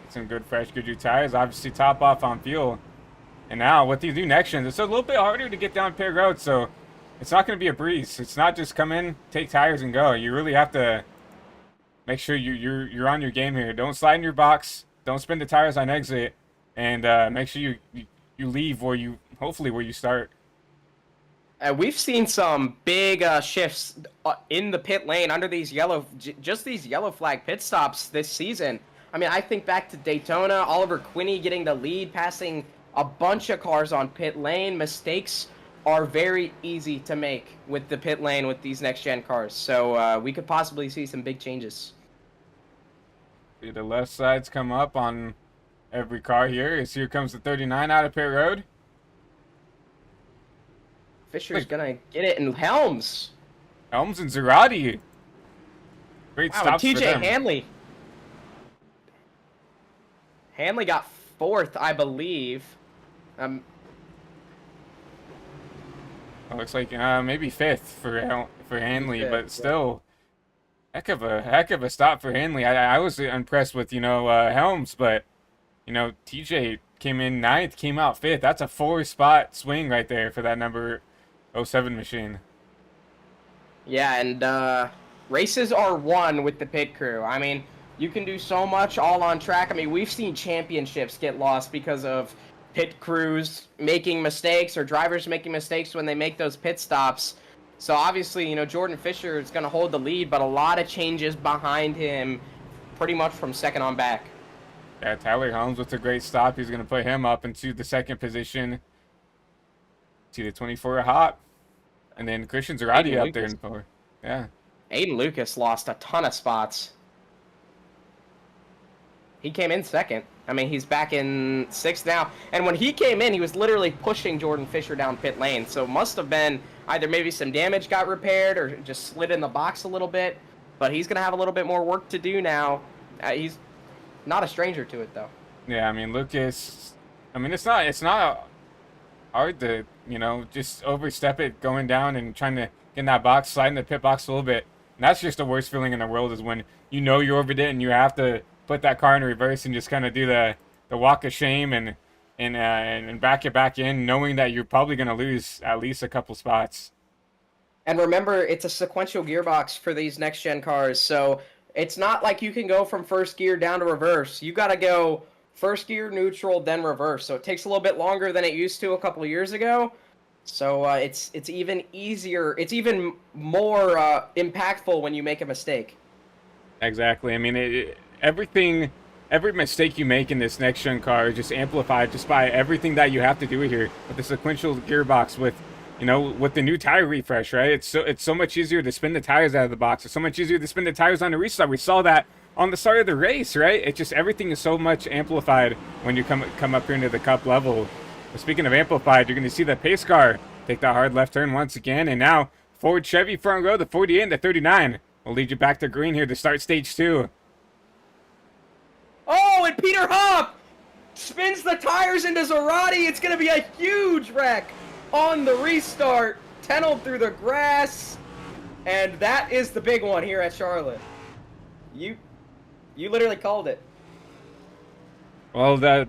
Get some good fresh Goodyear tires. Obviously top off on fuel. And now with these new next gens, it's a little bit harder to get down pit road, so it's not going to be a breeze. It's not just come in, take tires, and go. You really have to make sure you're on your game here. Don't slide in your box. Don't spin the tires on exit, and make sure you leave where you start. We've seen some big shifts in the pit lane under these just these yellow flag pit stops this season. I mean, I think back to Daytona, Oliver Quinney getting the lead, passing a bunch of cars on pit lane. Mistakes are very easy to make with the pit lane with these next-gen cars. So we could possibly see some big changes. See the left sides come up on every car here. As here comes the 39 out of pit road. Fisher's gonna get it, and Helms and Zerati. Great stops TJ for them. Hanley. Hanley got 4th, I believe. It looks like maybe 5th for Hanley, but still, heck of a stop for Hanley. I was impressed with Helms, but TJ came in 9th, came out 5th. That's a 4-spot swing right there for that number 07 machine. Yeah, and races are won with the pit crew. I mean, you can do so much all on track. I mean, we've seen championships get lost because of pit crews making mistakes or drivers making mistakes when they make those pit stops. So obviously, Jordan Fisher is going to hold the lead, but a lot of changes behind him pretty much from second on back. Yeah, Tyler Helms with a great stop. He's going to put him up into the 2nd position. See the 24 hop. And then Christian Zerati up there in 4. Yeah. Aiden Lucas lost a ton of spots. He came in 2nd. I mean, he's back in 6th now. And when he came in, he was literally pushing Jordan Fisher down pit lane. So it must have been either maybe some damage got repaired or just slid in the box a little bit. But he's going to have a little bit more work to do now. He's not a stranger to it, though. Yeah, I mean, Lucas, I mean, it's not hard to, just overstep it going down and trying to get in that box, slide in the pit box a little bit. And that's just the worst feeling in the world is when you overdid it and you have to put that car in reverse and just kind of do the walk of shame and back it back in, knowing that you're probably going to lose at least a couple spots. And remember, it's a sequential gearbox for these next-gen cars, so it's not like you can go from first gear down to reverse. You got to go first gear, neutral, then reverse. So it takes a little bit longer than it used to a couple of years ago. So it's even easier. It's even more impactful when you make a mistake. Exactly. I mean, everything every mistake you make in this next gen car is just amplified just by everything that you have to do here with the sequential gearbox, with with the new tire refresh, right? It's so much easier to spin the tires out of the box. It's so much easier to spin the tires on the restart. We saw that on the start of the race, right? It's just everything is so much amplified when you come up here into the cup level. But speaking of amplified, you're going to see the pace car take that hard left turn once again, and now Ford Chevy front row, the 48 and the 39 will lead you back to green here to start stage 2. Oh, and Peter Hopp spins the tires into Zarate. It's going to be a huge wreck on the restart. Tunneled through the grass. And that is the big one here at Charlotte. You literally called it. Well,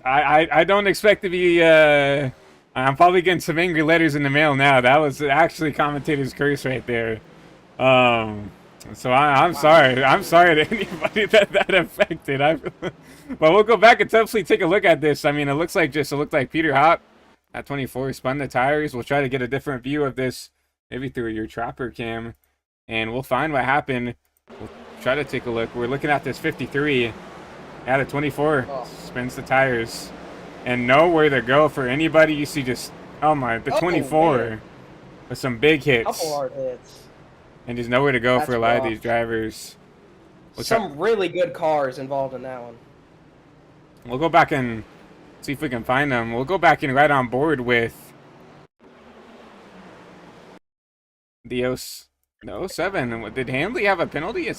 I don't expect to be... I'm probably getting some angry letters in the mail now. That was actually commentator's curse right there. So I'm sorry. I'm sorry to anybody that affected. But we'll go back and definitely take a look at this. I mean, it looked like Peter Hopp at 24 spun the tires. We'll try to get a different view of this, maybe through your trapper cam, and we'll find what happened. We'll try to take a look. We're looking at this 53. Yeah, the 24 spins the tires, and nowhere to go for anybody. You see just, oh my, the 24 with some big hits. Couple hard hits. And there's nowhere to go for a lot of these drivers. Some really good cars involved in that one. We'll go back and see if we can find them. We'll go back and right on board with the 07. Did Handley have a penalty? It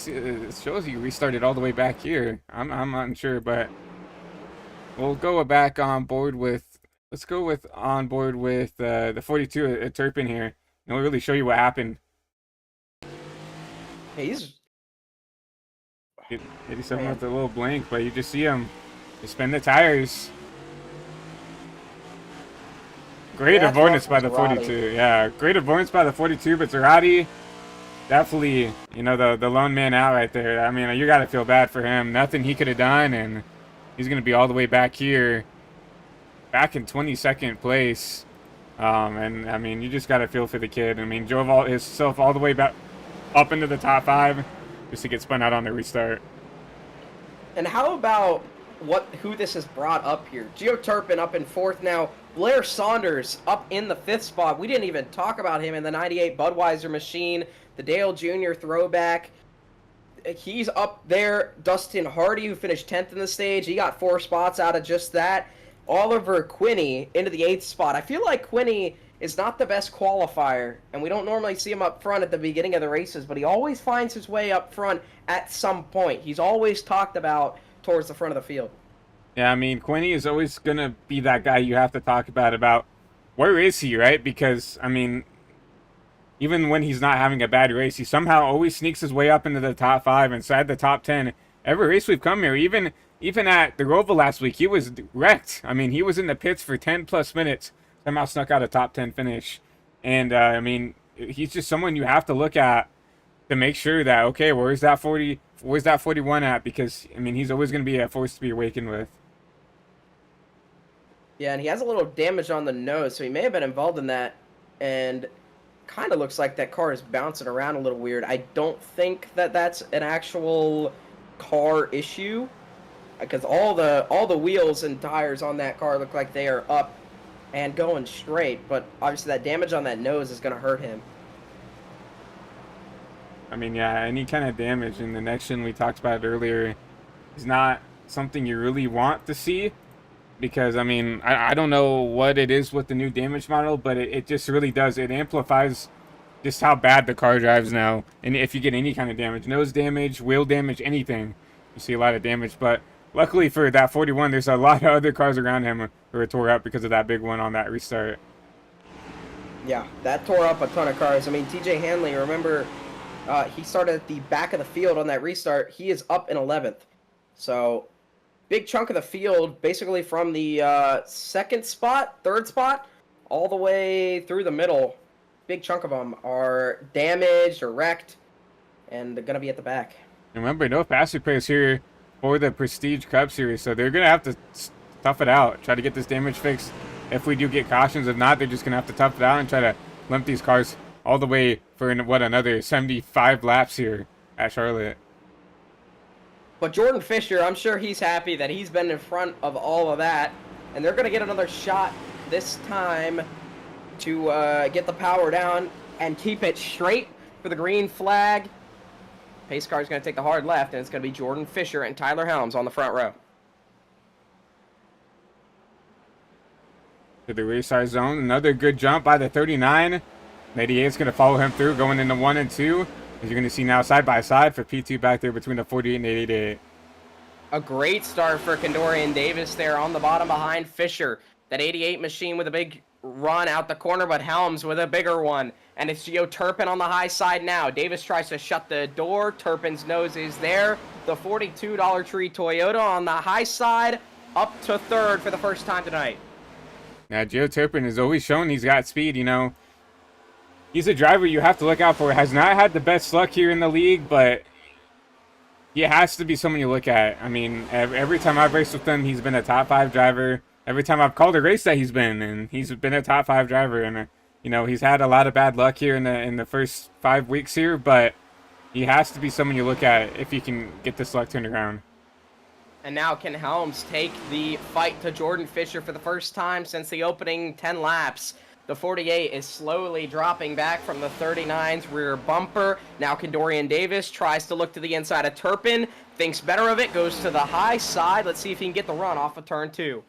shows he restarted all the way back here. I'm not sure, but we'll go back on board with. Let's go with on board with the 42 at Turpin here, and we'll really show you what happened. He's 87 with a little blank, but you just see him just spin the tires. Great avoidance by the 42. Yeah, great avoidance by the 42, but Zarate definitely, the lone man out right there. I mean, you got to feel bad for him. Nothing he could have done, and he's going to be all the way back here, back in 22nd place. And, I mean, you just got to feel for the kid. I mean, drove himself all the way back up into the top 5 just to get spun out on the restart. And how about who this has brought up here? Gio Turpin up in 4th now. Blair Saunders up in the 5th spot. We didn't even talk about him in the 98 Budweiser machine, the Dale Jr. throwback. He's up there. Dustin Hardy, who finished 10th in the stage, he got 4 spots out of just that. Oliver Quinney into the 8th spot. I feel like Quinney is not the best qualifier, and we don't normally see him up front at the beginning of the races, but he always finds his way up front at some point. He's always talked about towards the front of the field. Yeah, I mean, Quinney is always going to be that guy you have to talk about where is he, right? Because, I mean, even when he's not having a bad race, he somehow always sneaks his way up into the top 5, inside the top 10. Every race we've come here, even at the Roval last week, he was wrecked. I mean, he was in the pits for 10-plus minutes. Somehow snuck out a top 10 finish. And, I mean, he's just someone you have to look at to make sure that, okay, where's that 41 at? Because, I mean, he's always going to be a force to be awakened with. Yeah, and he has a little damage on the nose, so he may have been involved in that. And kind of looks like that car is bouncing around a little weird. I don't think that that's an actual car issue, because all the wheels and tires on that car look like they are up and going straight, but obviously that damage on that nose is going to hurt him. I mean, yeah, any kind of damage in the next gen, we talked about it earlier, is not something you really want to see, because, I mean, I don't know what it is with the new damage model, but it just really does. It amplifies just how bad the car drives now, and if you get any kind of damage, nose damage, wheel damage, anything, you see a lot of damage. But luckily for that 41, there's a lot of other cars around him who are tore up because of that big one on that restart. Yeah, that tore up a ton of cars. I mean, TJ Hanley, remember, he started at the back of the field on that restart. He is up in 11th. So, big chunk of the field, basically from the 2nd spot, 3rd spot, all the way through the middle. Big chunk of them are damaged or wrecked, and they're going to be at the back. Remember, no fast players here for the Prestige Cup Series, so they're going to have to tough it out, try to get this damage fixed if we do get cautions. If not, they're just going to have to tough it out and try to limp these cars all the way for, another 75 laps here at Charlotte. But Jordan Fisher, I'm sure he's happy that he's been in front of all of that. And they're going to get another shot this time to get the power down and keep it straight for the green flag. Pace car is going to take the hard left, and it's going to be Jordan Fisher and Tyler Helms on the front row. To the rear side zone. Another good jump by the 39. 88 is going to follow him through, going into 1 and 2. As you're going to see now side by side for P2 back there between the 48 and 88. A great start for Condorian Davis there on the bottom behind Fisher. That 88 machine with a big run out the corner, but Helms with a bigger one. And it's Gio Turpin on the high side now. Davis tries to shut the door. Turpin's nose is there. The $42 Tree Toyota on the high side, up to third for the first time tonight. Now, Gio Turpin has always shown he's got speed, you know. He's a driver you have to look out for. Has not had the best luck here in the league, but he has to be someone you look at. I mean, every time I've raced with him, he's been a top 5 driver. Every time I've called a race that he's been, and he's been a top 5 driver. And, you know, he's had a lot of bad luck here in the first 5 weeks here, but he has to be someone you look at if he can get this luck turned around. And now can Helms take the fight to Jordan Fisher for the first time since the opening 10 laps. The 48 is slowly dropping back from the 39's rear bumper. Now Condorian Davis tries to look to the inside of Turpin. Thinks better of it, goes to the high side. Let's see if he can get the run off of turn 2.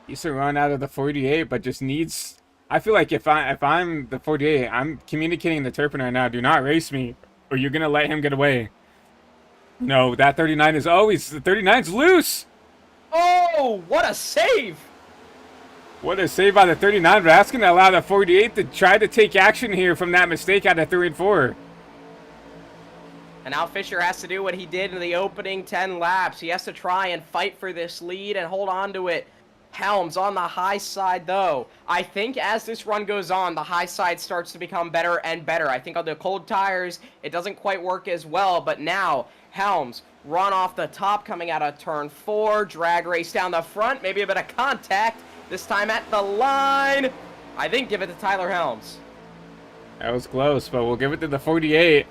He's a run out of the 48, but just needs... I feel like if I'm the 48, I'm communicating to Turpin right now, do not race me, or you're going to let him get away. No, that 39 is always... The 39's loose! Oh, what a save! What a save by the 39, but that's going to allow the 48 to try to take action here from that mistake out of 3 and 4. And now Fisher has to do what he did in the opening 10 laps. He has to try and fight for this lead and hold on to it. Helms on the high side, though. I think as this run goes on, the high side starts to become better and better. I think on the cold tires, it doesn't quite work as well, but now Helms run off the top coming out of turn 4, drag race down the front, maybe a bit of contact. This time at the line. I think give it to Tyler Helms. That was close, but we'll give it to the 48.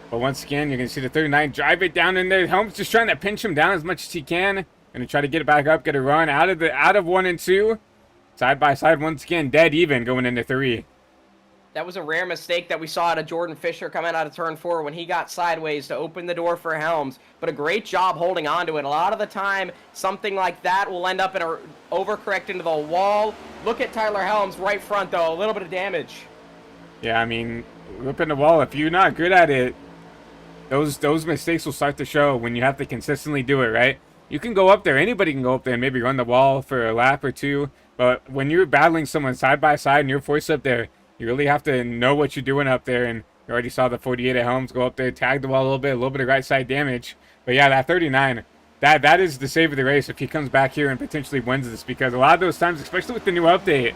But once again, you can see the 39 drive it down in there. Helms just trying to pinch him down as much as he can. Gonna try to get it back up, get a run out of 1 and 2. Side by side once again, dead even going into 3. That was a rare mistake that we saw out of Jordan Fisher coming out of turn 4 when he got sideways to open the door for Helms. But a great job holding on to it. A lot of the time, something like that will end up in a overcorrect into the wall. Look at Tyler Helms right front, though. A little bit of damage. Yeah, I mean, ripping the wall, if you're not good at it, those mistakes will start to show when you have to consistently do it, right? You can go up there. Anybody can go up there and maybe run the wall for a lap or 2. But when you're battling someone side by side and you're forced up there, you really have to know what you're doing up there, and you already saw the 48 at Helms go up there, tag the wall a little bit of right side damage. But yeah, that 39, that is the save of the race if he comes back here and potentially wins this, because a lot of those times, especially with the new update,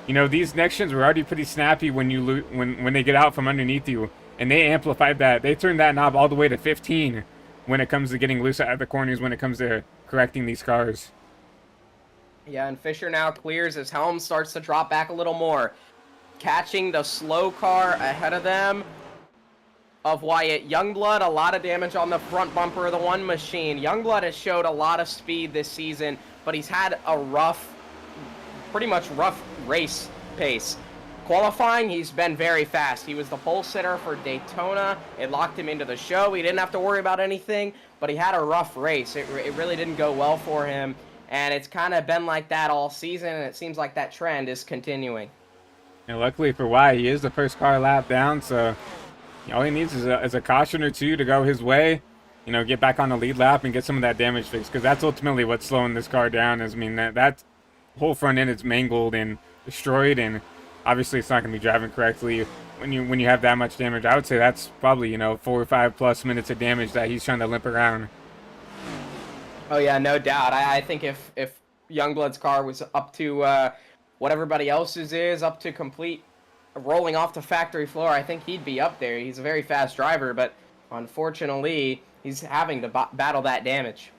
you know, these next gens were already pretty snappy when they get out from underneath you, and they amplified that. They turned that knob all the way to 15 when it comes to getting loose out of the corners, when it comes to correcting these cars. Yeah, and Fisher now clears as Helms starts to drop back a little more. Catching the slow car ahead of them of Wyatt Youngblood. A lot of damage on the front bumper of the one machine. Youngblood has showed a lot of speed this season, but he's had a pretty much rough race pace. Qualifying, he's been very fast. He was the pole sitter for Daytona. It locked him into the show. He didn't have to worry about anything, but he had a rough race. It really didn't go well for him, and it's kind of been like that all season, and it seems like that trend is continuing. And luckily for Wyatt, he is the first car lap down, so all he needs is a caution or 2 to go his way. You know, get back on the lead lap and get some of that damage fixed, because that's ultimately what's slowing this car down. I mean, that whole front end is mangled and destroyed, and obviously it's not going to be driving correctly when you have that much damage. I would say that's probably, you know, 4 or 5 plus minutes of damage that he's trying to limp around. Oh yeah, no doubt. I think if Youngblood's car was up to what everybody else's is, up to complete rolling off the factory floor, I think he'd be up there. He's a very fast driver, but unfortunately, he's having to battle that damage.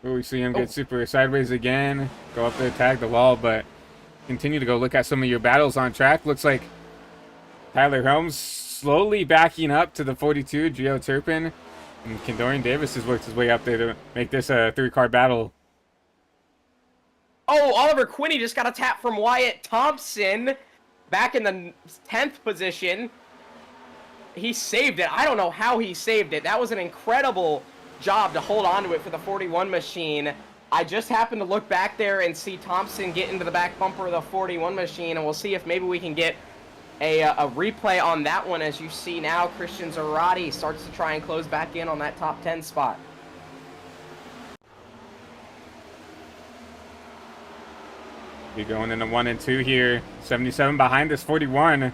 Ooh, we see him get super sideways again, go up there, tag the wall, but continue to go look at some of your battles on track. Looks like Tyler Helms slowly backing up to the 42, Gio Turpin. And Kendorian Davis has worked his way up there to make this a 3-car battle. Oh, Oliver Quinney just got a tap from Wyatt Thompson back in the 10th position. He saved it. I don't know how he saved it. That was an incredible job to hold on to it for the 41 machine. I just happened to look back there and see Thompson get into the back bumper of the 41 machine, and we'll see if maybe we can get a replay on that one. As you see now, Christian Zarate starts to try and close back in on that top 10 spot. We're going into 1 and 2 here. 77 behind this 41.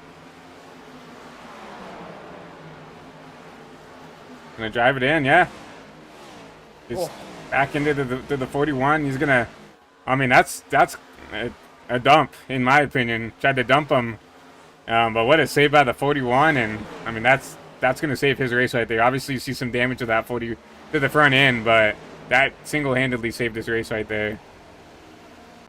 Gonna drive it in, yeah. Just back into the 41. He's gonna. I mean, that's a dump in my opinion. Tried to dump him, but what a save by the 41, and I mean that's gonna save his race right there. Obviously, you see some damage to that 40 to the front end, but that single-handedly saved his race right there.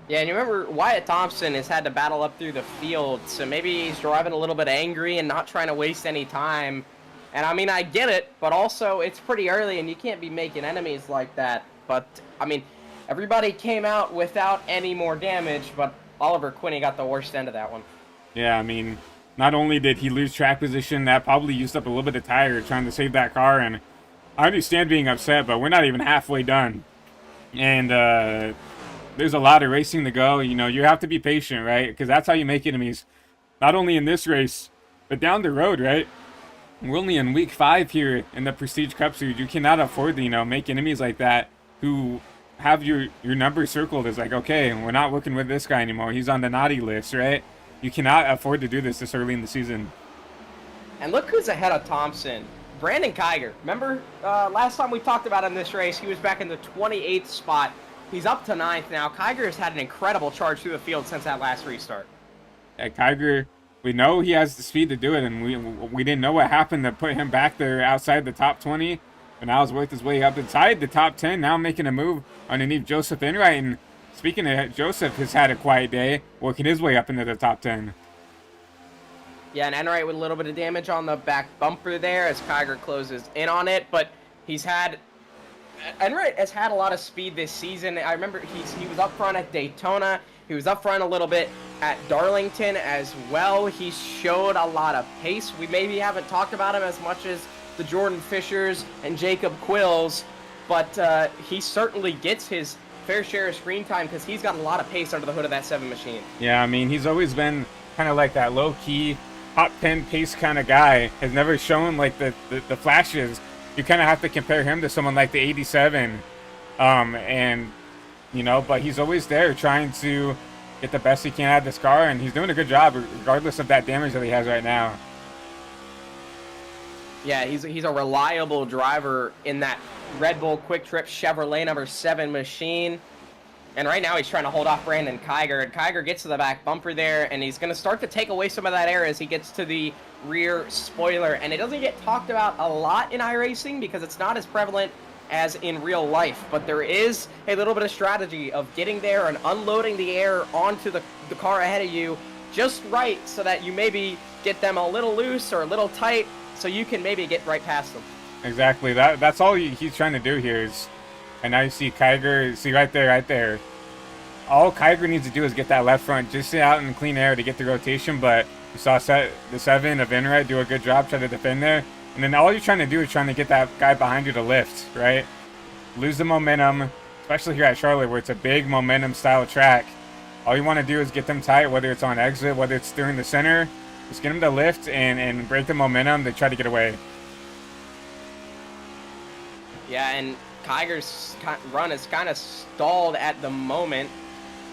Yeah, and you remember Wyatt Thompson has had to battle up through the field, so maybe he's driving a little bit angry and not trying to waste any time. And I mean, I get it, but also it's pretty early and you can't be making enemies like that. But, I mean, everybody came out without any more damage, but Oliver Quinney got the worst end of that one. Yeah, I mean, not only did he lose track position, that probably used up a little bit of tire trying to save that car, and I understand being upset, but we're not even halfway done. And there's a lot of racing to go. You know, you have to be patient, right? Because that's how you make enemies. Not only in this race, but down the road, right? We're only in week 5 here in the Prestige Cup Series. You cannot afford to, you know, make enemies like that who have your number circled as like, okay, we're not working with this guy anymore. He's on the naughty list, right? You cannot afford to do this early in the season. And look who's ahead of Thompson. Brandon Kiger. Remember last time we talked about him this race, he was back in the 28th spot. He's up to 9th now. Kiger has had an incredible charge through the field since that last restart. Yeah, Kiger, we know he has the speed to do it, and we didn't know what happened to put him back there outside the top 20. But now he's worked his way up inside the top 10, now making a move underneath Joseph Enright. And speaking of Joseph, has had a quiet day, working his way up into the top 10. Yeah, and Enright with a little bit of damage on the back bumper there as Kiger closes in on it. But Enright has had a lot of speed this season. I remember he was up front at Daytona. He was up front a little bit at Darlington as well. He showed a lot of pace. We maybe haven't talked about him as much as the Jordan Fishers and Jacob Quills, but he certainly gets his fair share of screen time because he's got a lot of pace under the hood of that 7 machine. Yeah, I mean, he's always been kind of like that low-key, top 10 pace kind of guy. Has never shown like the flashes. You kind of have to compare him to someone like the 87, and you know, but he's always there trying to get the best he can out of this car, and he's doing a good job regardless of that damage that he has right now. Yeah, he's a reliable driver in that Red Bull Quick Trip Chevrolet number 7 machine. And right now he's trying to hold off Brandon Kiger. And Kiger gets to the back bumper there, and he's going to start to take away some of that air as he gets to the rear spoiler. And it doesn't get talked about a lot in iRacing because it's not as prevalent as in real life. But there is a little bit of strategy of getting there and unloading the air onto the car ahead of you just right so that you maybe get them a little loose or a little tight so you can maybe get right past them. Exactly. That's all he's trying to do here is, and now you see Kiger, see right there. All Kiger needs to do is get that left front just out in clean air to get the rotation, but you saw the 7 of Enright do a good job trying to defend there. And then all you're trying to do is trying to get that guy behind you to lift, right? Lose the momentum, especially here at Charlotte where it's a big momentum style track. All you want to do is get them tight, whether it's on exit, whether it's through in the center. Just get them to lift and break the momentum to try to get away. Yeah, and Kiger's run is kind of stalled at the moment.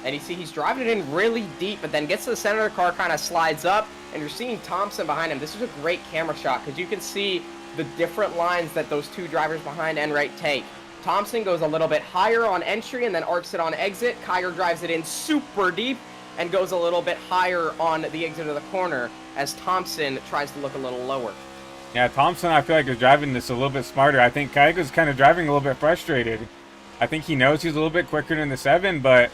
And you see he's driving it in really deep, but then gets to the center of the car, kind of slides up, and you're seeing Thompson behind him. This is a great camera shot because you can see the different lines that those 2 drivers behind Enright take. Thompson goes a little bit higher on entry and then arcs it on exit. Kiger drives it in super deep and goes a little bit higher on the exit of the corner as Thompson tries to look a little lower. Yeah, Thompson, I feel like, is driving this a little bit smarter. I think Kiger's kind of driving a little bit frustrated. I think he knows he's a little bit quicker than the 7, but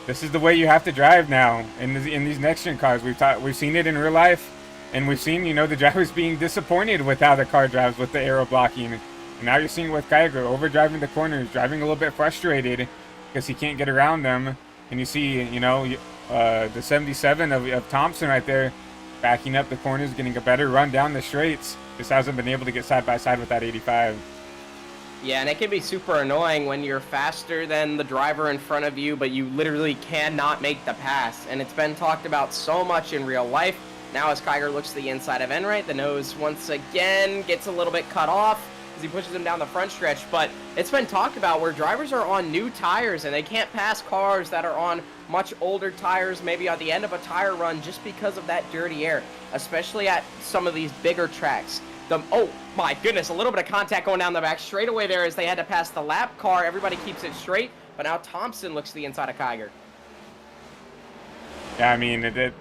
this is the way you have to drive now in these next-gen cars. We've seen it in real life, and we've seen, you know, the drivers being disappointed with how the car drives with the aero blocking. And now you're seeing with Kyger overdriving the corners, driving a little bit frustrated because he can't get around them. And you see, you know, the 77 of Thompson right there backing up the corners, getting a better run down the straights. Just hasn't been able to get side by side with that 85. Yeah, and it can be super annoying when you're faster than the driver in front of you, but you literally cannot make the pass. And it's been talked about so much in real life. Now as Kyger looks to the inside of Enright, the nose once again gets a little bit cut off as he pushes him down the front stretch. But it's been talked about where drivers are on new tires and they can't pass cars that are on much older tires, maybe at the end of a tire run, just because of that dirty air, especially at some of these bigger tracks. Oh my goodness, a little bit of contact going down the back straightaway there as they had to pass the lap car. Everybody keeps it straight, but now Thompson looks to the inside of Kyger. Yeah, I mean,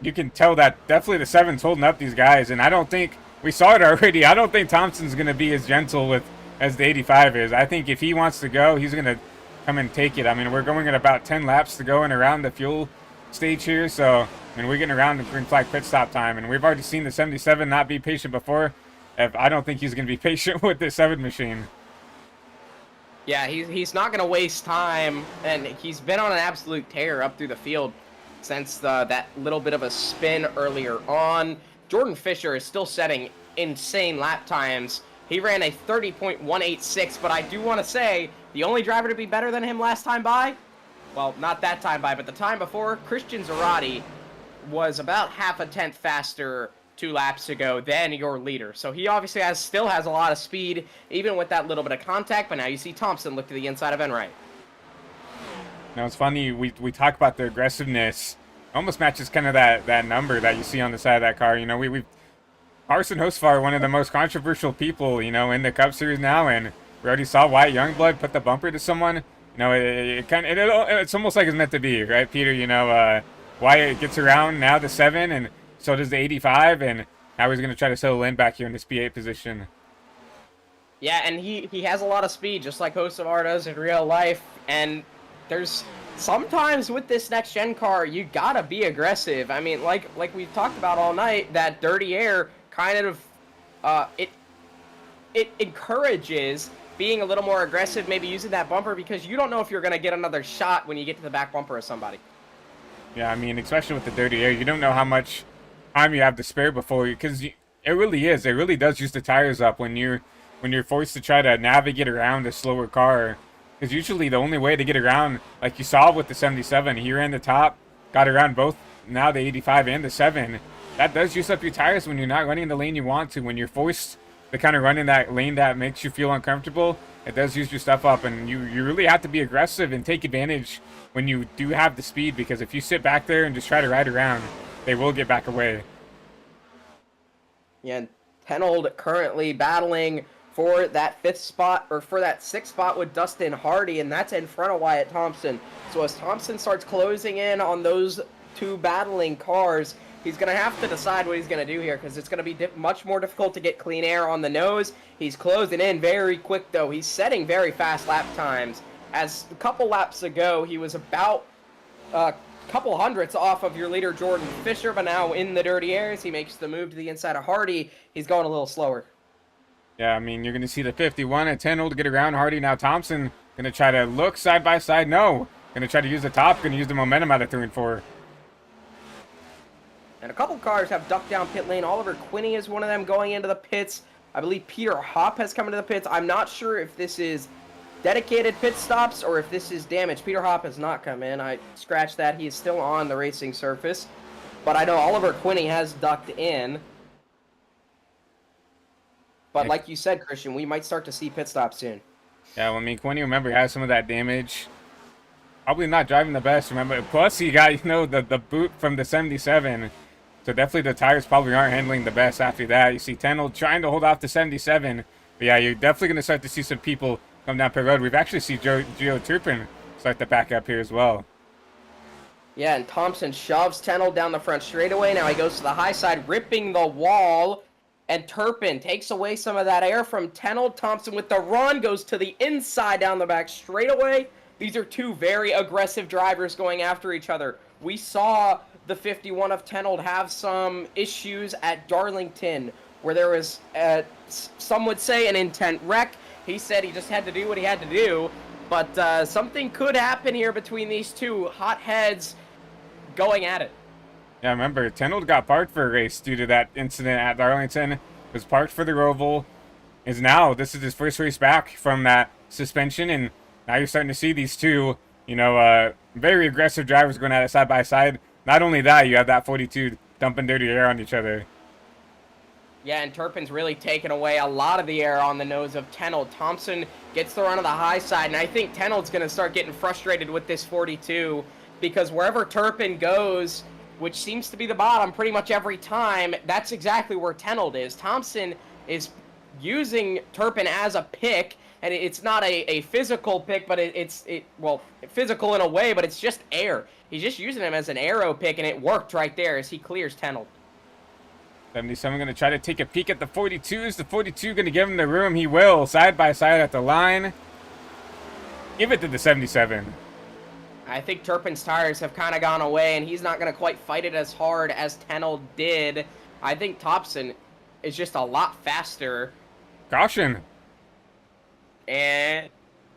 you can tell that definitely the 7's holding up these guys, and I don't think, we saw it already, I don't think Thompson's going to be as gentle as the 85 is. I think if he wants to go, he's going to come and take it. I mean, we're going at about 10 laps to go and around the fuel stage here, so, I mean, we're getting around the green flag pit stop time, and we've already seen the 77 not be patient before. I don't think he's going to be patient with the 7 machine. Yeah, he's not going to waste time, and he's been on an absolute tear up through the field since that little bit of a spin earlier on. Jordan Fisher is still setting insane lap times. He ran a 30.186, but I do want to say the only driver to be better than him last time by, well, not that time by, but the time before, Christian Zarate was about half a tenth faster 2 laps ago than your leader. So he obviously still has a lot of speed, even with that little bit of contact, but now you see Thompson look to the inside of Enright. Now, it's funny, we talk about the aggressiveness. Almost matches kind of that number that you see on the side of that car. You know, we've Carson Hosfar, one of the most controversial people, you know, in the Cup Series now, and we already saw Wyatt Youngblood put the bumper to someone. You know, it's almost like it's meant to be, right, Peter? You know, Wyatt gets around now the 7, and so does the 85, and now he's going to try to settle in back here in this P8 position. Yeah, and he has a lot of speed, just like Hocevar does in real life, and there's sometimes with this next-gen car, you gotta be aggressive. I mean, like we've talked about all night, that dirty air kind of, it encourages being a little more aggressive, maybe using that bumper, because you don't know if you're going to get another shot when you get to the back bumper of somebody. Yeah, I mean, especially with the dirty air, you don't know how much time you have to spare before you, because it really does use the tires up when you're forced to try to navigate around a slower car. Because usually the only way to get around, like you saw with the 77, he ran the top, got around both now the 85 and the 7. That does use up your tires when you're not running the lane you want to. When you're forced to kind of run in that lane that makes you feel uncomfortable, it does use your stuff up. And you really have to be aggressive and take advantage when you do have the speed. Because if you sit back there and just try to ride around, they will get back away. Yeah, Tenold currently battling for that 5th spot, or for that 6th spot with Dustin Hardy, and that's in front of Wyatt Thompson. So as Thompson starts closing in on those 2 battling cars, he's going to have to decide what he's going to do here, because it's going to be much more difficult to get clean air on the nose. He's closing in very quick, though. He's setting very fast lap times. As a couple laps ago, he was about a couple hundredths off of your leader, Jordan Fisher, but now in the dirty air, as he makes the move to the inside of Hardy, he's going a little slower. Yeah, I mean, you're going to see the 51 at 10 to get around Hardy. Now Thompson going to try to look side by side. No. Going to try to use the top. Going to use the momentum out of 3 and 4. And a couple cars have ducked down pit lane. Oliver Quinney is one of them going into the pits. I believe Peter Hopp has come into the pits. I'm not sure if this is dedicated pit stops or if this is damage. Peter Hopp has not come in. I scratched that. He is still on the racing surface. But I know Oliver Quinney has ducked in. But like you said, Christian, we might start to see pit stops soon. Yeah, well, I mean, Quinn, you remember, has some of that damage. Probably not driving the best, remember. Plus, he got, the boot from the 77. So definitely the tires probably aren't handling the best after that. You see Tenold trying to hold off the 77. But yeah, you're definitely going to start to see some people come down pit road. We've actually seen Gio Turpin start to back up here as well. Yeah, and Thompson shoves Tenold down the front straightaway. Now he goes to the high side, ripping the wall. And Turpin takes away some of that air from Tenold. Thompson with the run goes to the inside down the back straightaway. These are 2 very aggressive drivers going after each other. We saw the 51 of Tenold have some issues at Darlington where there was, some would say, an intent wreck. He said he just had to do what he had to do. But something could happen here between these two hotheads going at it. Yeah, remember, Tenold got parked for a race due to that incident at Darlington. Was parked for the Roval. This is his first race back from that suspension, and now you're starting to see these two, very aggressive drivers going at it side by side. Not only that, you have that 42 dumping dirty air on each other. Yeah, and Turpin's really taken away a lot of the air on the nose of Tenold. Thompson gets the run of the high side, and I think Tenold's going to start getting frustrated with this 42, because wherever Turpin goes, which seems to be the bottom pretty much every time, that's exactly where Tenold is. Thompson is using Turpin as a pick, and it's not a physical pick, but it's physical in a way, but it's just air. He's just using him as an arrow pick, and it worked right there as he clears Tenold. 77 going to try to take a peek at the 42s. The 42 going to give him the room. He will. Side by side at the line. Give it to the 77. I think Turpin's tires have kind of gone away, and he's not going to quite fight it as hard as Tenold did. I think Thompson is just a lot faster. Caution. And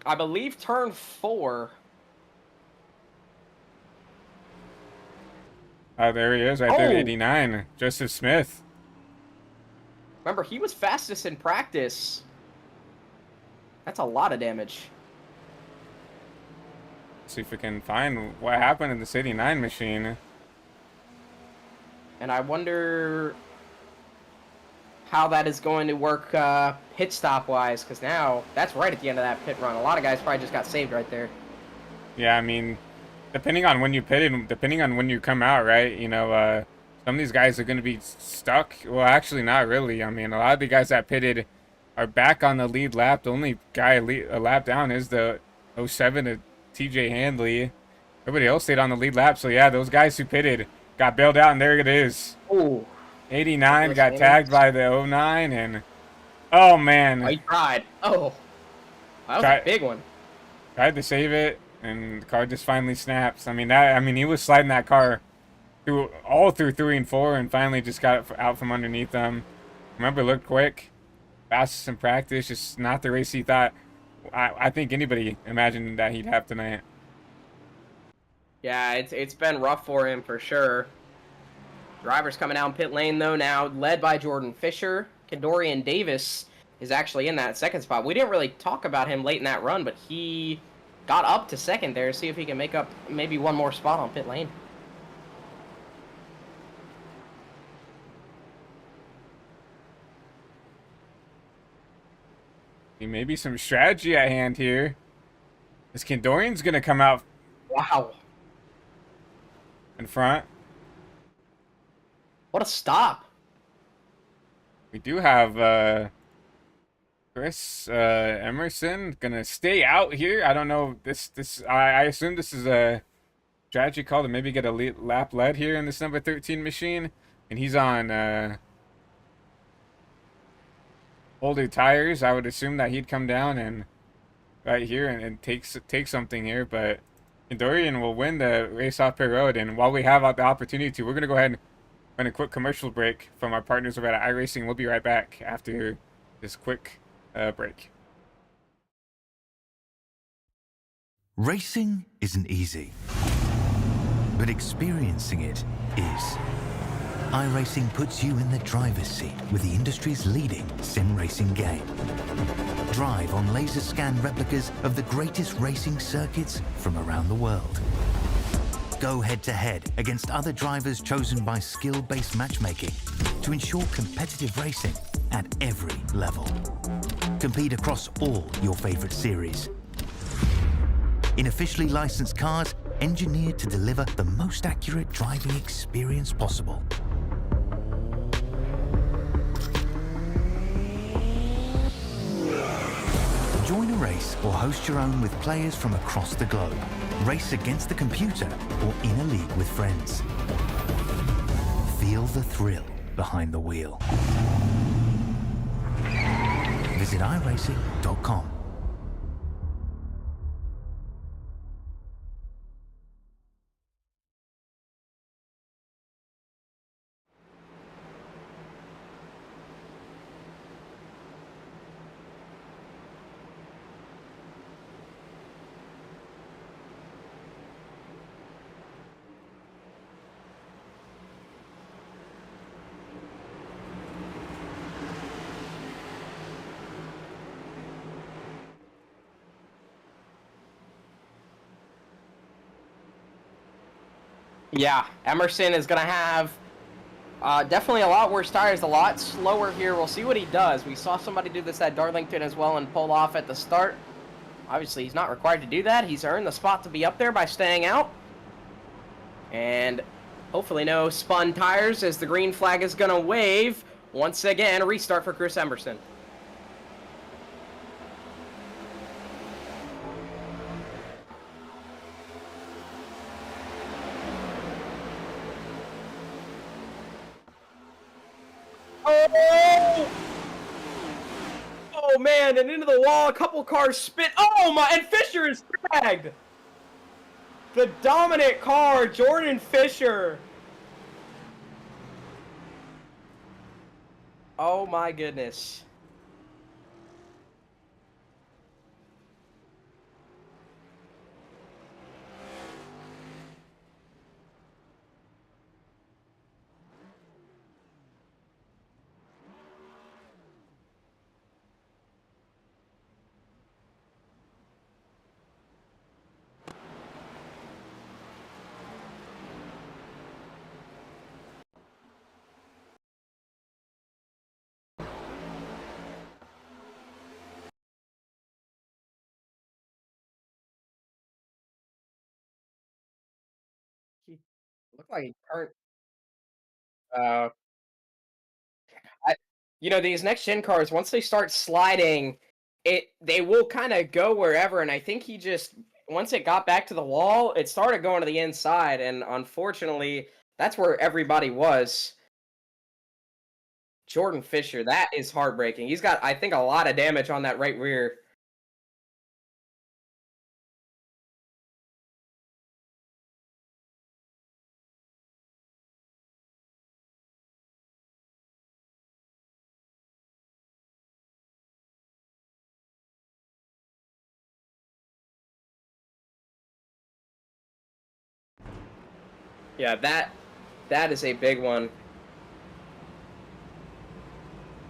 I believe turn 4. Oh, there he is, right there, 89. Joseph Smith. Remember, he was fastest in practice. That's a lot of damage. Let's see if we can find what happened in this 89 machine. And I wonder how that is going to work pit stop wise, because now that's right at the end of that pit run. A lot of guys probably just got saved right there. Yeah, I mean, depending on when you pitted, depending on when you come out, right? Some of these guys are going to be stuck. Well, actually, not really. I mean, a lot of the guys that pitted are back on the lead lap. The only guy a lap down is the 07 to TJ Handley. Everybody else stayed on the lead lap. So, yeah, those guys who pitted got bailed out, and there it is. Ooh. 89 got tagged by the 09, and oh, man. Oh, he tried. Oh. That was a big one. Tried to save it, and the car just finally snaps. I mean, he was sliding that car all through 3 and 4, and finally just got it out from underneath them. Remember, looked quick, fastest in practice, just not the race he thought. I think anybody imagined that he'd have tonight. Yeah, it's been rough for him for sure. Drivers coming down pit lane though now, led by Jordan Fisher. Kendorian Davis is actually in that second spot. We didn't really talk about him late in that run, but he got up to second there. See if he can make up maybe one more spot on pit lane. Maybe some strategy at hand here. This Kendorian's going to come out. Wow. In front. What a stop. We do have Chris Emerson going to stay out here. I don't know. I assume this is a strategy call to maybe get a lap lead here in this number 13 machine. And he's on older tires. I would assume that he'd come down and right here and take something here, but Kendorian will win the race off pit road. And while we have the opportunity to, we're going to go ahead and run a quick commercial break from our partners over at iRacing. We'll be right back after this quick break. Racing isn't easy, but experiencing it is. iRacing puts you in the driver's seat with the industry's leading sim racing game. Drive on laser scan replicas of the greatest racing circuits from around the world. Go head-to-head against other drivers chosen by skill-based matchmaking to ensure competitive racing at every level. Compete across all your favorite series. In officially licensed cars, engineered to deliver the most accurate driving experience possible. Join a race or host your own with players from across the globe. Race against the computer or in a league with friends. Feel the thrill behind the wheel. Visit iRacing.com. Yeah, Emerson is going to have definitely a lot worse tires, a lot slower here. We'll see what he does. We saw somebody do this at Darlington as well and pull off at the start. Obviously, he's not required to do that. He's earned the spot to be up there by staying out. And hopefully no spun tires as the green flag is going to wave. Once again, a restart for Chris Emerson. Oh! Oh, man, and into the wall. A couple cars spit. Oh, my, and Fisher is dragged. The dominant car, Jordan Fisher. Oh, my goodness. He looked like he turned. Uh, I, these next gen cars, once they start sliding, they will kind of go wherever. And I think he just once it got back to the wall, it started going to the inside, and unfortunately, that's where everybody was. Jordan Fisher, that is heartbreaking. He's got, I think, a lot of damage on that right rear. Yeah, that is a big one.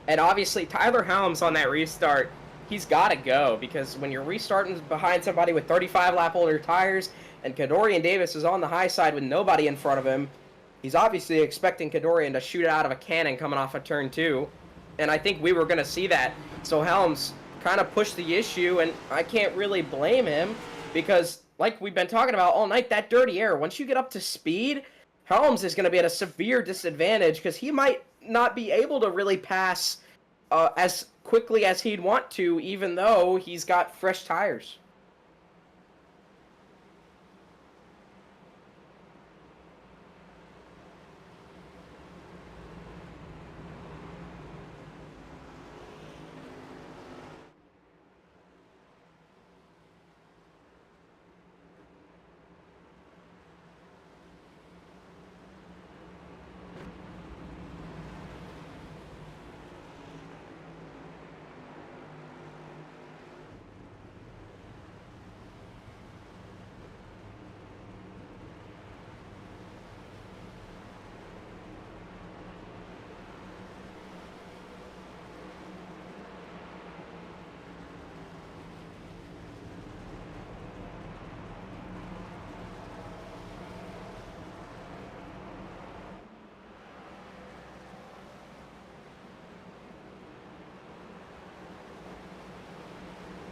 And obviously, Tyler Helms on that restart, he's got to go, because when you're restarting behind somebody with 35 lap older tires, and Kadorian Davis is on the high side with nobody in front of him, he's obviously expecting Kadorian to shoot it out of a cannon coming off of turn 2. And I think we were going to see that. So Helms kind of pushed the issue, and I can't really blame him, because like we've been talking about all night, that dirty air, once you get up to speed, Helms is going to be at a severe disadvantage, because he might not be able to really pass as quickly as he'd want to, even though he's got fresh tires.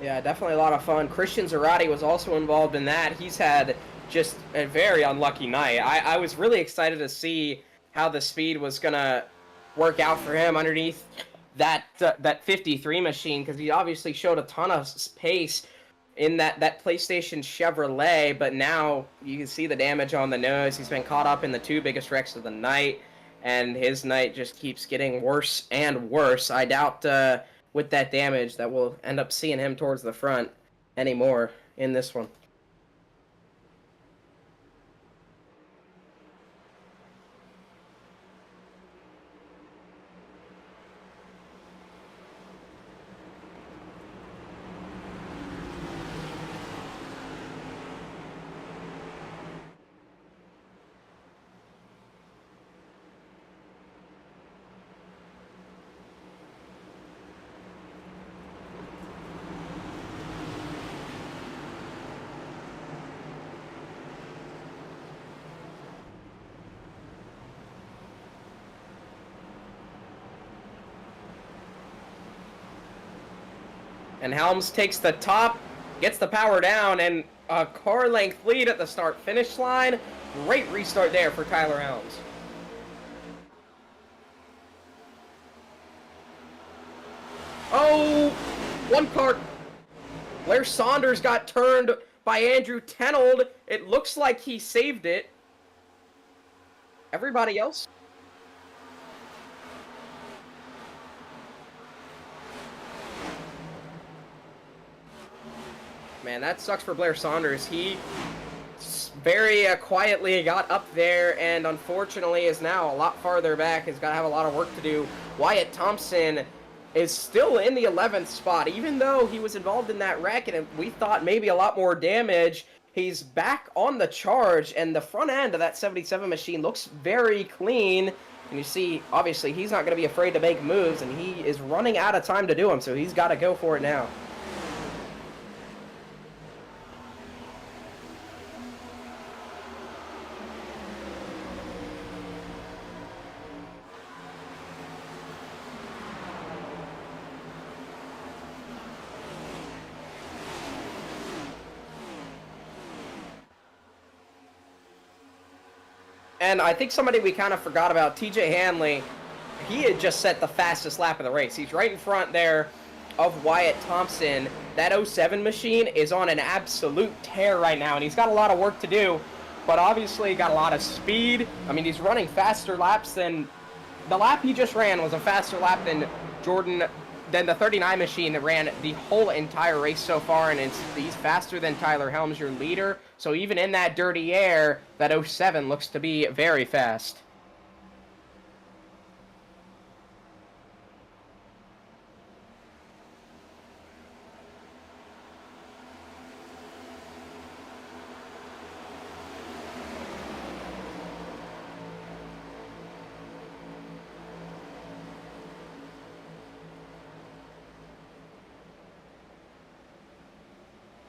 Yeah, definitely a lot of fun. Christian Zarate was also involved in that. He's had just a very unlucky night. I was really excited to see how the speed was going to work out for him underneath that 53 machine, because he obviously showed a ton of pace in that PlayStation Chevrolet, but now you can see the damage on the nose. He's been caught up in the 2 biggest wrecks of the night, and his night just keeps getting worse and worse. I doubt with that damage that we'll end up seeing him towards the front anymore in this one. And Helms takes the top, gets the power down, and a car length lead at the start-finish line. Great restart there for Tyler Helms. Oh, one car. Blair Saunders got turned by Andrew Tenold. It looks like he saved it. Everybody else? Man, that sucks for Blair Saunders. He very quietly got up there and unfortunately is now a lot farther back. He's got to have a lot of work to do. Wyatt Thompson is still in the 11th spot, even though he was involved in that wreck and we thought maybe a lot more damage. He's back on the charge, and the front end of that 77 machine looks very clean. And you see, obviously, he's not going to be afraid to make moves, and he is running out of time to do them, so he's got to go for it now. And I think somebody we kind of forgot about, TJ Hanley, he had just set the fastest lap of the race. He's right in front there of Wyatt Thompson. That 07 machine is on an absolute tear right now, and he's got a lot of work to do, but obviously got a lot of speed. I mean, he's running faster laps than... The lap he just ran was a faster lap than the 39 machine that ran the whole entire race so far, and he's faster than Tyler Helms, your leader. So even in that dirty air, that 07 looks to be very fast.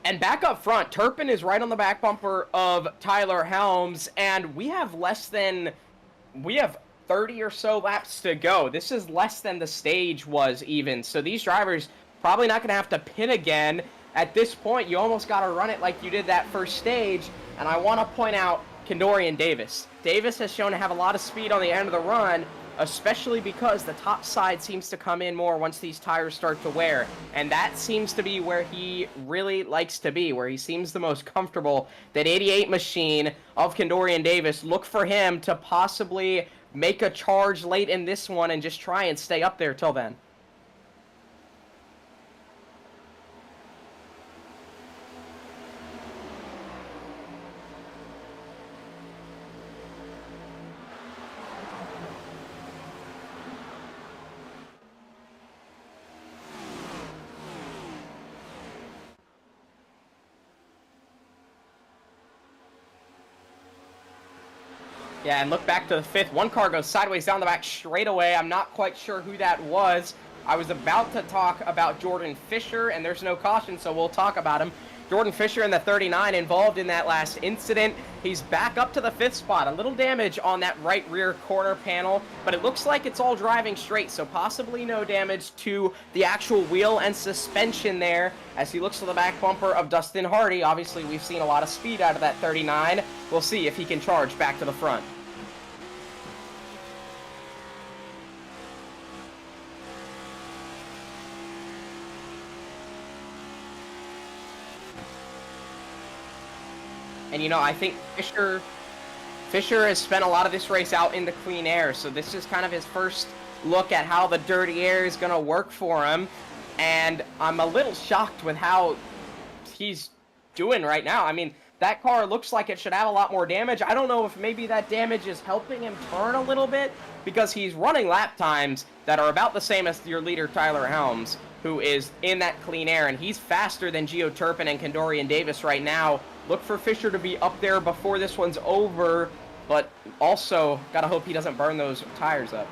And back up front, Turpin is right on the back bumper of Tyler Helms, and we have 30 or so laps to go. This is less than the stage was even, so these drivers probably not going to have to pit again. At this point, you almost got to run it like you did that first stage, and I want to point out Kendorian Davis. Davis has shown to have a lot of speed on the end of the run, especially because the top side seems to come in more once these tires start to wear. And that seems to be where he really likes to be, where he seems the most comfortable. That 88 machine of Kendorian Davis, look for him to possibly make a charge late in this one and just try and stay up there till then. Yeah, and look back to the fifth. One car goes sideways down the back straight away. I'm not quite sure who that was. I was about to talk about Jordan Fisher, and there's no caution, so we'll talk about him. Jordan Fisher in the 39 involved in that last incident. He's back up to the fifth spot. A little damage on that right rear corner panel, but it looks like it's all driving straight, so possibly no damage to the actual wheel and suspension there as he looks to the back bumper of Dustin Hardy. Obviously, we've seen a lot of speed out of that 39. We'll see if he can charge back to the front. And, you know, I think Fisher has spent a lot of this race out in the clean air, so this is kind of his first look at how the dirty air is going to work for him. And I'm a little shocked with how he's doing right now. I mean, that car looks like it should have a lot more damage. I don't know if maybe that damage is helping him turn a little bit, because he's running lap times that are about the same as your leader, Tyler Helms, who is in that clean air, and he's faster than Gio Turpin and Kendorian Davis right now. Look for Fisher to be up there before this one's over, but also gotta hope he doesn't burn those tires up.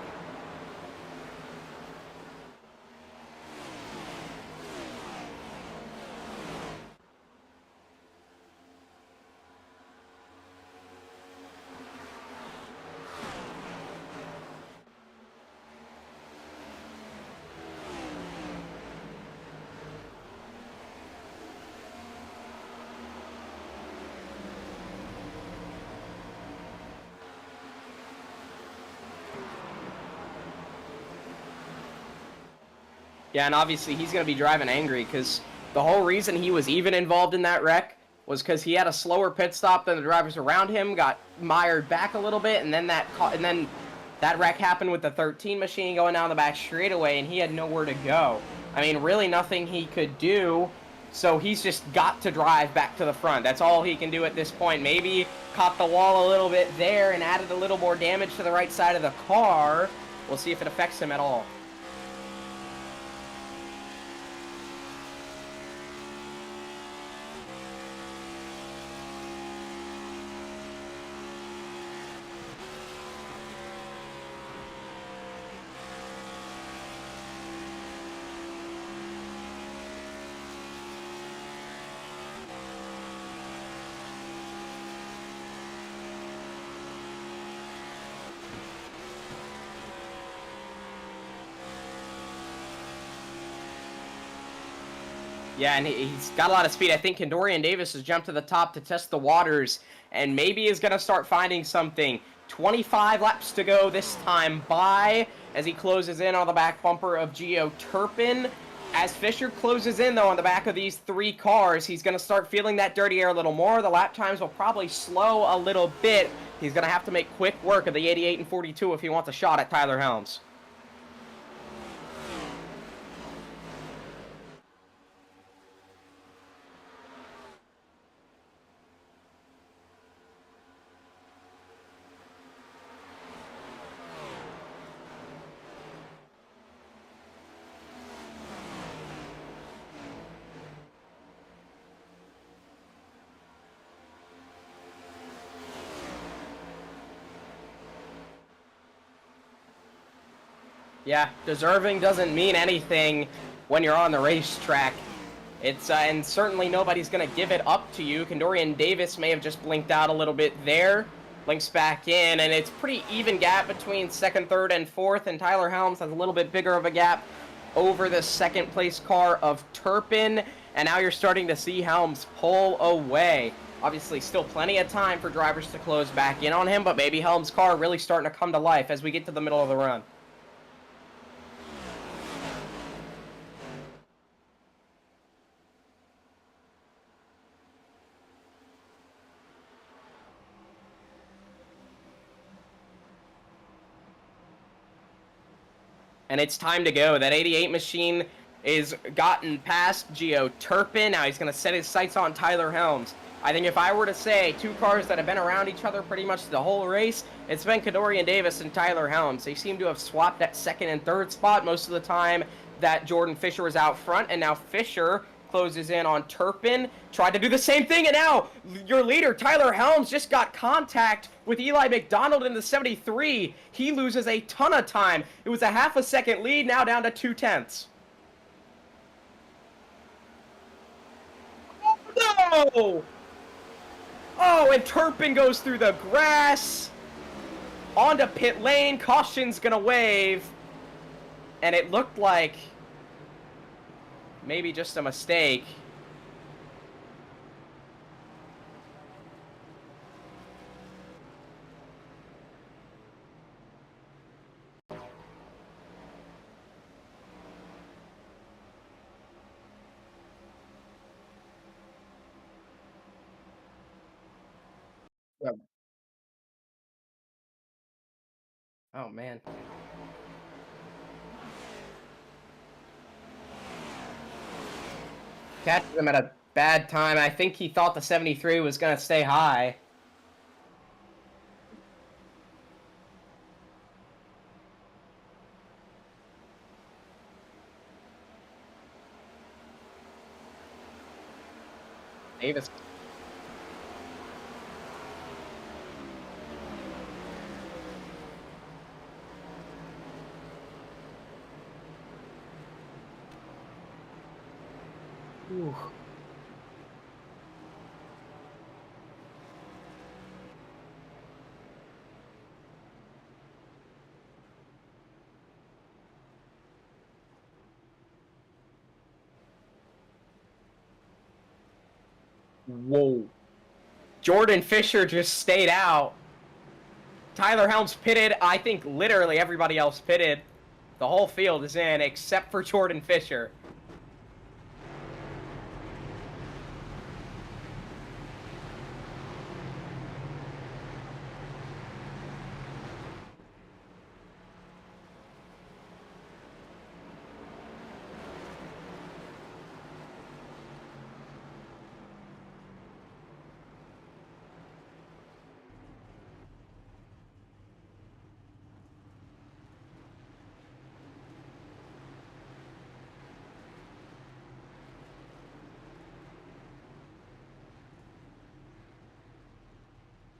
Yeah, and obviously he's going to be driving angry because the whole reason he was even involved in that wreck was because he had a slower pit stop than the drivers around him, got mired back a little bit, and then that wreck happened with the 13 machine going down the back straightaway, and he had nowhere to go. I mean, really nothing he could do, so he's just got to drive back to the front. That's all he can do at this point. Maybe caught the wall a little bit there and added a little more damage to the right side of the car. We'll see if it affects him at all. Yeah, and he's got a lot of speed. I think Kendorian Davis has jumped to the top to test the waters and maybe is going to start finding something. 25 laps to go this time by as he closes in on the back bumper of Gio Turpin. As Fisher closes in, though, on the back of these three cars, he's going to start feeling that dirty air a little more. The lap times will probably slow a little bit. He's going to have to make quick work of the 88 and 42 if he wants a shot at Tyler Helms. Yeah, deserving doesn't mean anything when you're on the racetrack. It's and certainly nobody's going to give it up to you. Kendorian Davis may have just blinked out a little bit there. Blinks back in, and it's pretty even gap between second, third, and fourth, and Tyler Helms has a little bit bigger of a gap over the second place car of Turpin, and now you're starting to see Helms pull away. Obviously, still plenty of time for drivers to close back in on him, but maybe Helms' car really starting to come to life as we get to the middle of the run. And it's time to go. That 88 machine is gotten past Gio Turpin. Now he's going to set his sights on Tyler Helms. I think if I were to say two cars that have been around each other pretty much the whole race, it's been Kendorian Davis and Tyler Helms. They seem to have swapped that second and third spot most of the time that Jordan Fisher was out front, and now Fisher closes in on Turpin, tried to do the same thing, and now your leader, Tyler Helms, just got contact with Eli McDonald in the 73. He loses a ton of time. It was a half a second lead, now down to 2/10. Oh, no! Oh, and Turpin goes through the grass, onto pit lane, caution's gonna wave, and it looked like maybe just a mistake. Oh, man. Catches him at a bad time. I think he thought the 73 was going to stay high. Davis. Ooh. Whoa. Jordan Fisher just stayed out. Tyler Helms pitted. I think literally everybody else pitted. The whole field is in except for Jordan Fisher.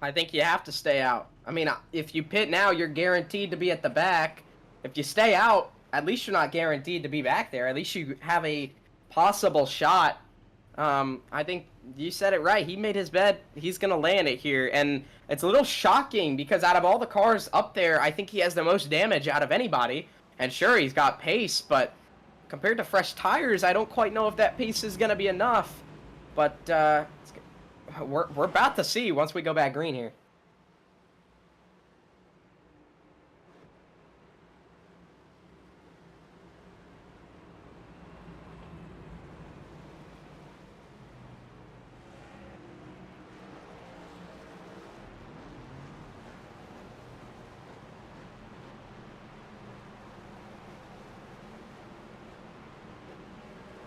I think you have to stay out. I mean, if you pit now, you're guaranteed to be at the back. If you stay out, at least you're not guaranteed to be back there. At least you have a possible shot. I think you said it right. He made his bet. He's going to land it here. And it's a little shocking because out of all the cars up there, I think he has the most damage out of anybody. And sure, he's got pace, but compared to fresh tires, I don't quite know if that pace is going to be enough. But we're about to see once we go back green here.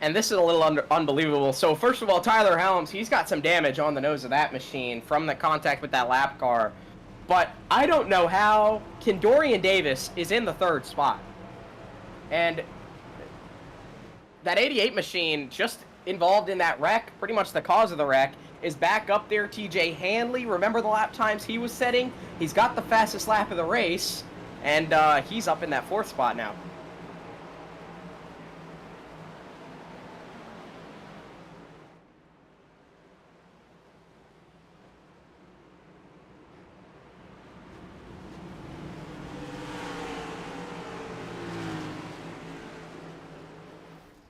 And this is a little unbelievable. So first of all, Tyler Helms, he's got some damage on the nose of that machine from the contact with that lap car. But I don't know how Dorian Davis is in the third spot. And that 88 machine just involved in that wreck, pretty much the cause of the wreck, is back up there. TJ Hanley, remember the lap times he was setting? He's got the fastest lap of the race, and he's up in that fourth spot now.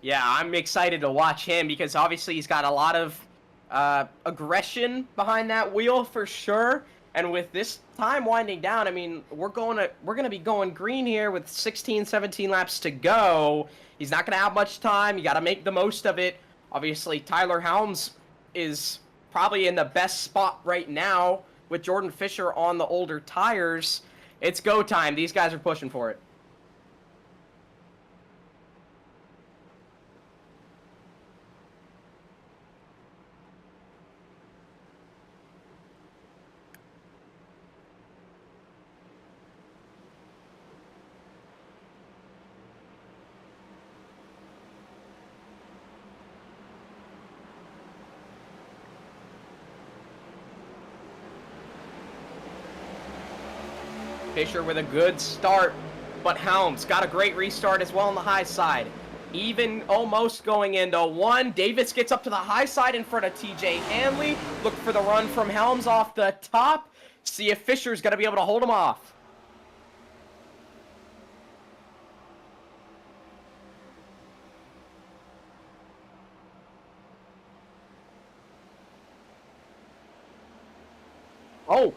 Yeah, I'm excited to watch him because obviously he's got a lot of aggression behind that wheel for sure. And with this time winding down, I mean, we're gonna be going green here with 16, 17 laps to go. He's not gonna have much time. You got to make the most of it. Obviously, Tyler Helms is probably in the best spot right now with Jordan Fisher on the older tires. It's go time. These guys are pushing for it. Fisher with a good start, but Helms got a great restart as well on the high side. Even almost going into one. Davis gets up to the high side in front of TJ Hanley. Look for the run from Helms off the top. See if Fisher's going to be able to hold him off. Oh.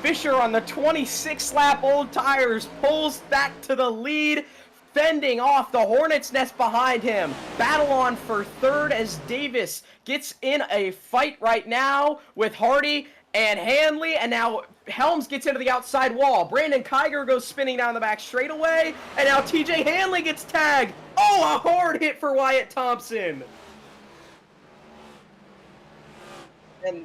Fisher on the 26th lap old tires pulls back to the lead, fending off the Hornet's Nest behind him. Battle on for third as Davis gets in a fight right now with Hardy and Hanley, and now Helms gets into the outside wall. Brandon Kiger goes spinning down the back straightaway, and now TJ Hanley gets tagged. Oh, a hard hit for Wyatt Thompson. And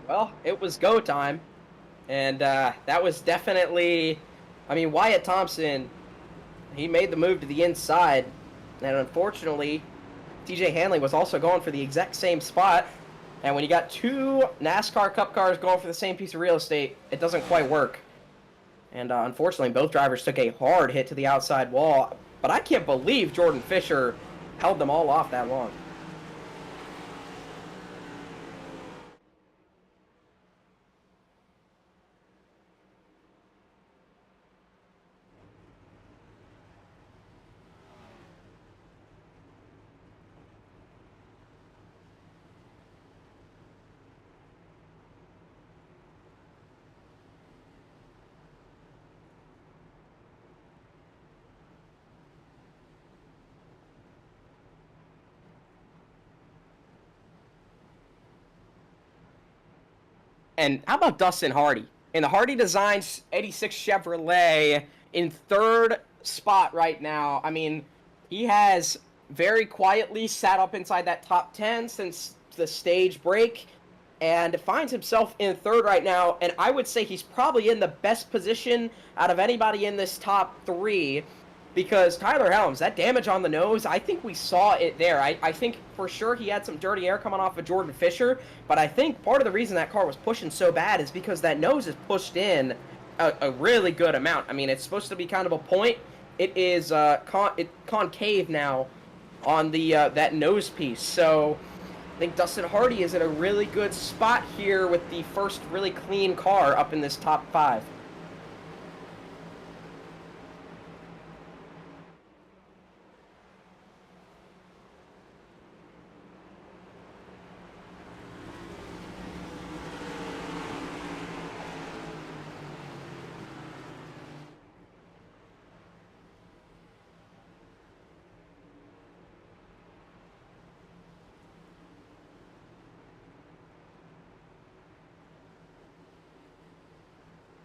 well, it was go time. And that was definitely, I mean, Wyatt Thompson, he made the move to the inside. And unfortunately, TJ Hanley was also going for the exact same spot. And when you got two NASCAR Cup cars going for the same piece of real estate, it doesn't quite work. And unfortunately, both drivers took a hard hit to the outside wall. But I can't believe Jordan Fisher held them all off that long. And how about Dustin Hardy? In the Hardy Designs 86 Chevrolet in third spot right now. I mean, he has very quietly sat up inside that top 10 since the stage break and finds himself in third right now. And I would say he's probably in the best position out of anybody in this top three, because Tyler Helms, that damage on the nose, I think we saw it there. I think for sure he had some dirty air coming off of Jordan Fisher, but I think part of the reason that car was pushing so bad is because that nose is pushed in a really good amount. I mean, it's supposed to be kind of a point. It is concave now on the that nose piece. So I think Dustin Hardy is in a really good spot here with the first really clean car up in this top 5.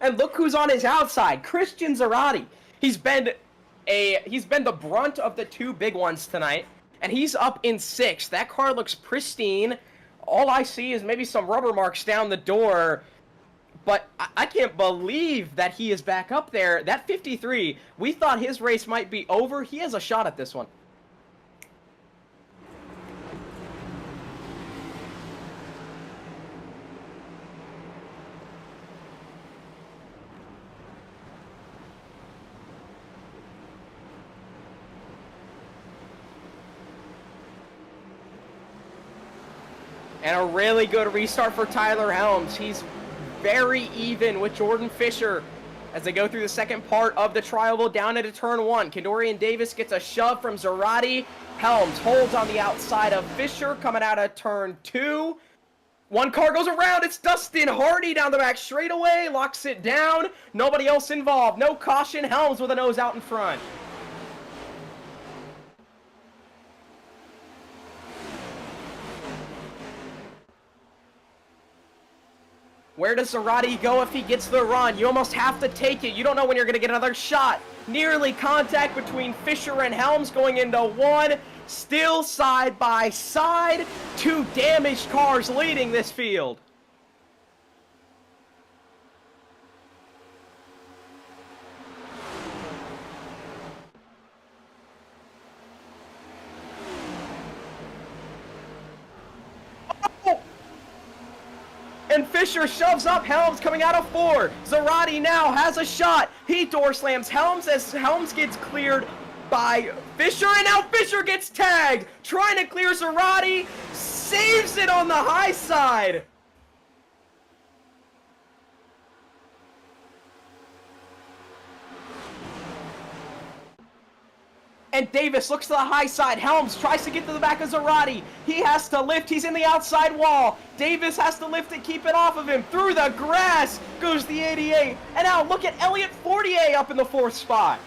And look who's on his outside, Christian Zarate. He's been the brunt of the two big ones tonight, and he's up in 6th. That car looks pristine. All I see is maybe some rubber marks down the door, but I can't believe that he is back up there. That 53, we thought his race might be over. He has a shot at this one. And a really good restart for Tyler Helms. He's very even with Jordan Fisher as they go through the second part of the trial down into turn 1. Kendorian Davis gets a shove from Zarate. Helms holds on the outside of Fisher coming out of turn 2. One car goes around. It's Dustin Hardy down the back straightaway. Locks it down. Nobody else involved. No caution. Helms with a nose out in front. Where does Zarate go if he gets the run? You almost have to take it. You don't know when you're going to get another shot. Nearly contact between Fisher and Helms going into 1. Still side by side. 2 damaged cars leading this field. And Fisher shoves up Helms coming out of 4. Zarate now has a shot. He door slams Helms as Helms gets cleared by Fisher. And now Fisher gets tagged. Trying to clear Zarate. Saves it on the high side. And Davis looks to the high side. Helms tries to get to the back of Zarate. He has to lift. He's in the outside wall. Davis has to lift it, keep it off of him. Through the grass goes the 88. And now look at Elliott Fortier up in the 4th spot.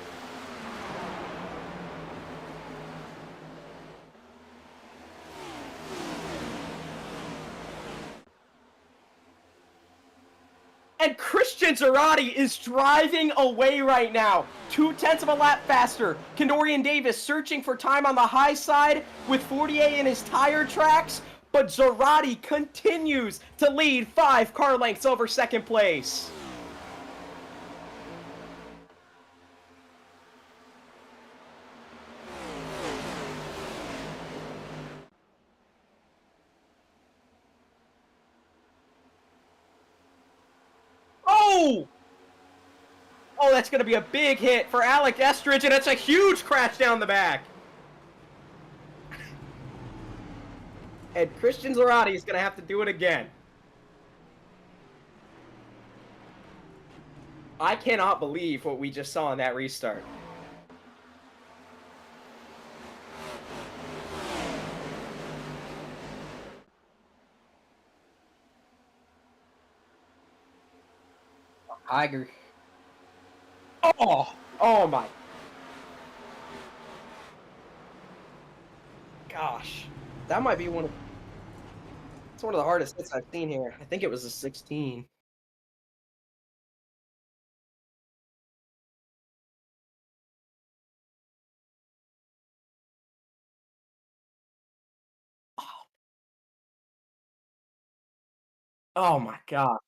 And Christian Zarate is driving away right now. 0.2 of a lap faster. Kendorian Davis searching for time on the high side with Fortier in his tire tracks. but Zarate continues to lead 5 car lengths over second place. Oh! Oh, that's going to be a big hit for Alec Estridge, and it's a huge crash down the back. And Christian Zarate is going to have to do it again. I cannot believe what we just saw in that restart. Tiger. Oh! Oh my. Gosh. That might be one of... It's one of the hardest hits I've seen here. I think it was a 16. Oh my god.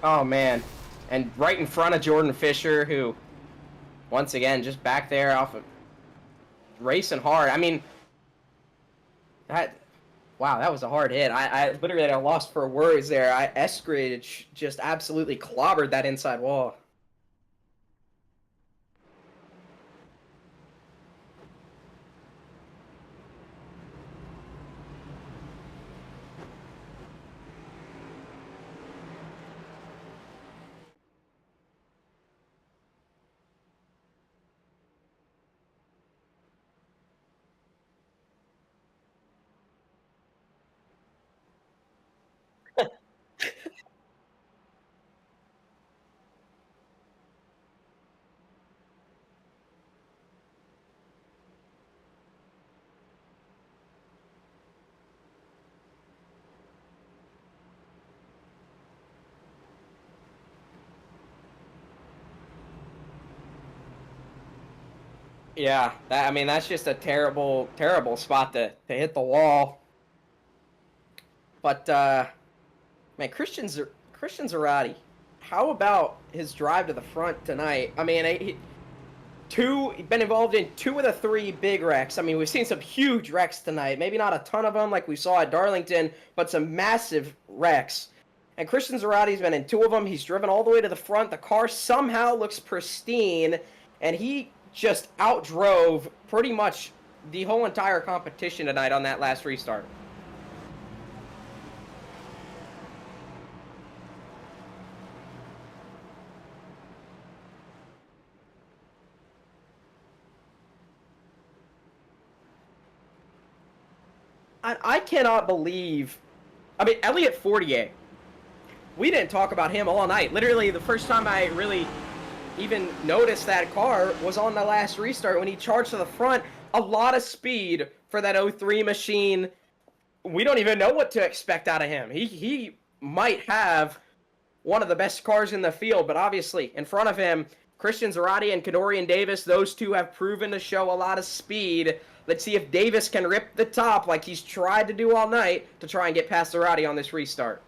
Oh man. And right in front of Jordan Fisher, who, once again, just back there off of racing hard. I mean, that, wow, that was a hard hit. I literally at a loss for words there. Eskridge just absolutely clobbered that inside wall. Yeah, I mean, that's just a terrible, terrible spot to hit the wall. But, man, Christian Zarate, how about his drive to the front tonight? I mean, he's been involved in 2 of the 3 big wrecks. I mean, we've seen some huge wrecks tonight. Maybe not a ton of them like we saw at Darlington, but some massive wrecks. And Christian Zarate's been in 2 of them. He's driven all the way to the front. The car somehow looks pristine, and he just outdrove pretty much the whole entire competition tonight on that last restart. I cannot believe... I mean, Elliot Fortier. We didn't talk about him all night. Literally, the first time I really even noticed that car was on the last restart when he charged to the front. A lot of speed for that 03 machine. We don't even know what to expect out of him. He might have one of the best cars in the field, but obviously, in front of him, Christian Zarate and Kadorian Davis, those two have proven to show a lot of speed. Let's see if Davis can rip the top like he's tried to do all night to try and get past Zarate on this restart.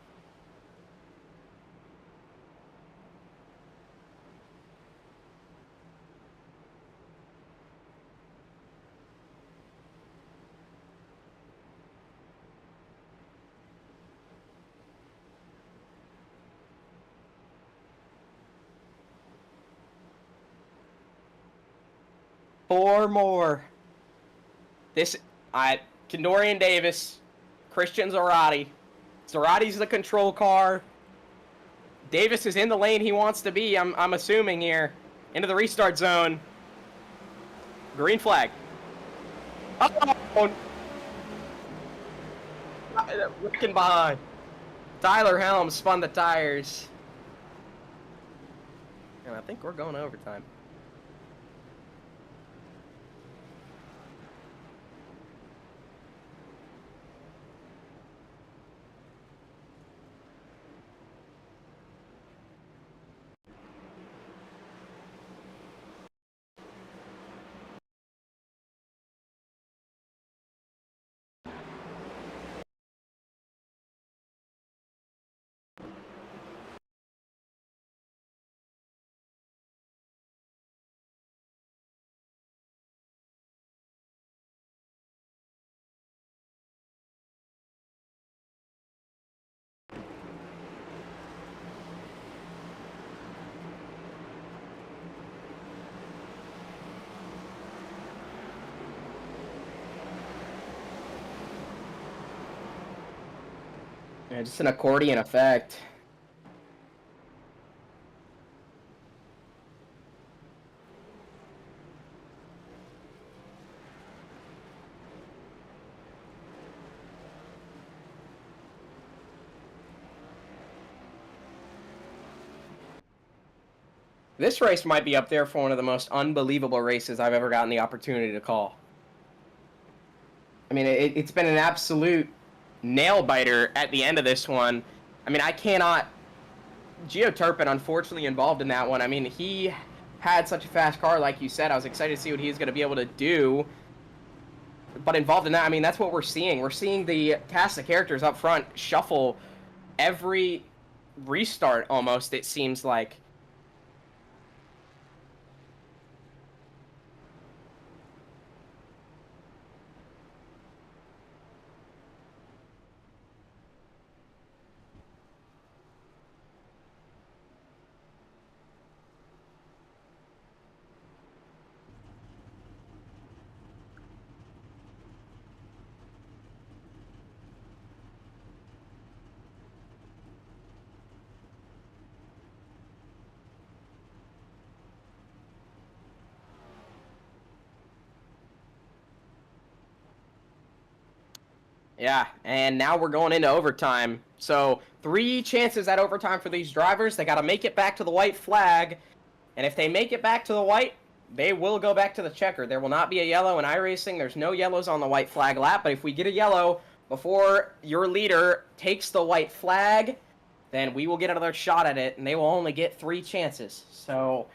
Four more. Kadorian Davis, Christian Zarate. Zarate's the control car. Davis is in the lane he wants to be, I'm assuming here. Into the restart zone. Green flag. Oh! Looking behind. Tyler Helms spun the tires. And I think we're going to overtime. Yeah, just an accordion effect. This race might be up there for one of the most unbelievable races I've ever gotten the opportunity to call. I mean, it's been an absolute nail-biter at the end of this one. I mean, I cannot... Gio Turpin, unfortunately, involved in that one. I mean, he had such a fast car, like you said. I was excited to see what he's going to be able to do. But involved in that, I mean, that's what we're seeing. We're seeing the cast of characters up front shuffle every restart, almost, it seems like. Yeah, and now we're going into overtime. So 3 chances at overtime for these drivers. They got to make it back to the white flag. And if they make it back to the white, they will go back to the checker. There will not be a yellow in iRacing. There's no yellows on the white flag lap. But if we get a yellow before your leader takes the white flag, then we will get another shot at it. And they will only get 3 chances. So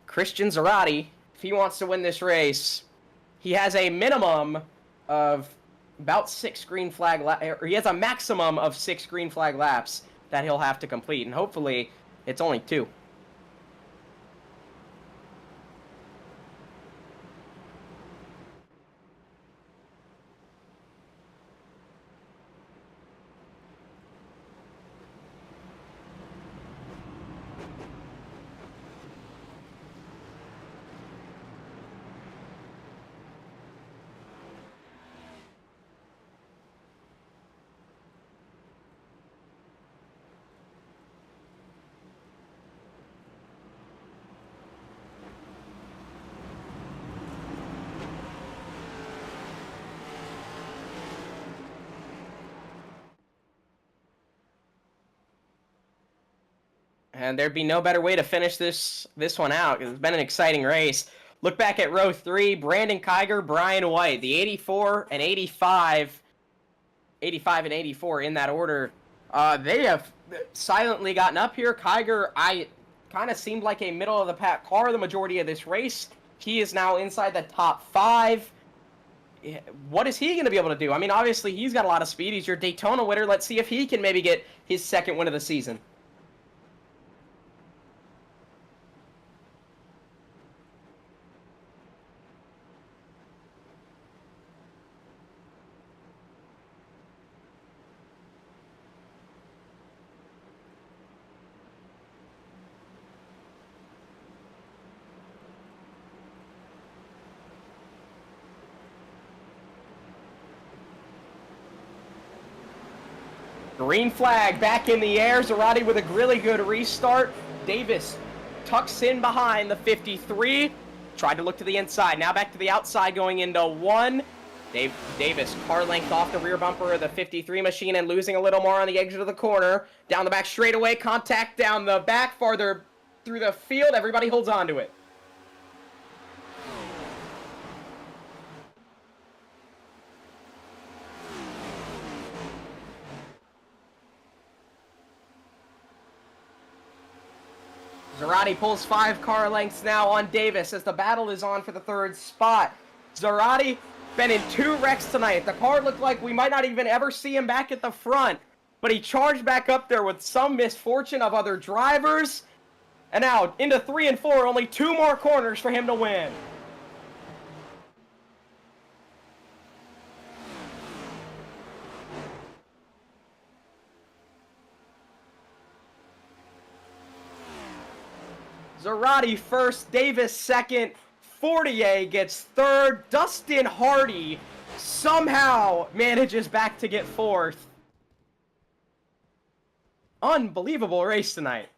Christian Zarate, if he wants to win this race, he has a minimum of about 6 green flag laps, or he has a maximum of 6 green flag laps that he'll have to complete, and hopefully it's only 2. And there'd be no better way to finish this one out, because it's been an exciting race. Look back at row 3, Brandon Kiger, Brian White, the 84 and 85, 85 and 84 in that order. They have silently gotten up here. Kiger, I kind of seemed like a middle-of-the-pack car the majority of this race. He is now inside the top 5. What is he going to be able to do? I mean, obviously, he's got a lot of speed. He's your Daytona winner. Let's see if he can maybe get his 2nd win of the season. Green flag back in the air. Zarate with a really good restart. Davis tucks in behind the 53. Tried to look to the inside. Now back to the outside going into 1. Davis car length off the rear bumper of the 53 machine and losing a little more on the exit of the corner. Down the back straightaway. Contact down the back farther through the field. Everybody holds on to it. Zarate pulls 5 car lengths now on Davis as the battle is on for the 3rd spot. Zarate been in 2 wrecks tonight. The car looked like we might not even ever see him back at the front, but he charged back up there with some misfortune of other drivers. And now into 3 and 4, only 2 more corners for him to win. Zarate first, Davis second, Fortier gets third, Dustin Hardy somehow manages back to get 4th. unbelievable race tonight.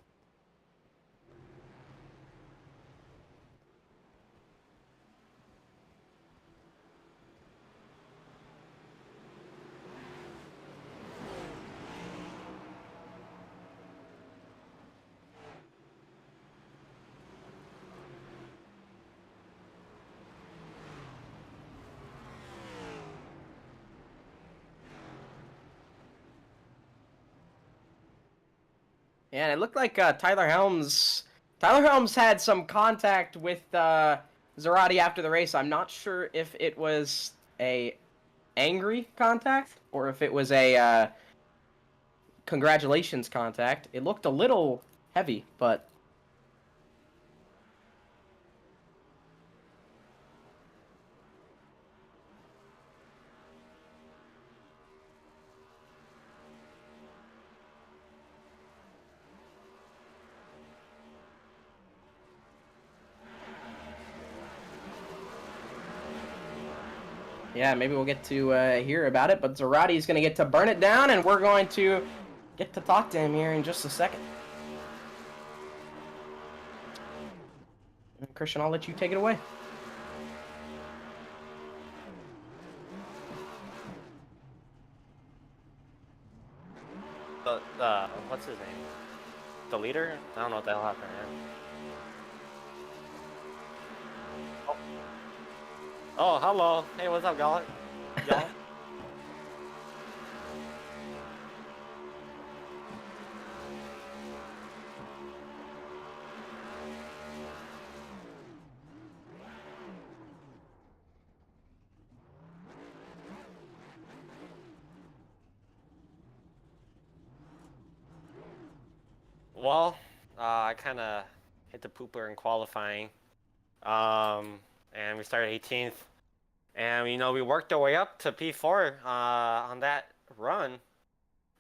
Yeah, and it looked like Tyler Helms. Tyler Helms had some contact with Zarate after the race. I'm not sure if it was a angry contact or if it was a congratulations contact. It looked a little heavy, but yeah, maybe we'll get to hear about it. But Zarate's going to get to burn it down, and we're going to get to talk to him here in just a second. And Christian, I'll let you take it away. What's his name? The leader? I don't know what the hell happened, man. Oh, hello. Hey, what's up, y'all? Y'all? Well, I kind of hit the pooper in qualifying. And we started 18th. And, we worked our way up to P4 on that run. And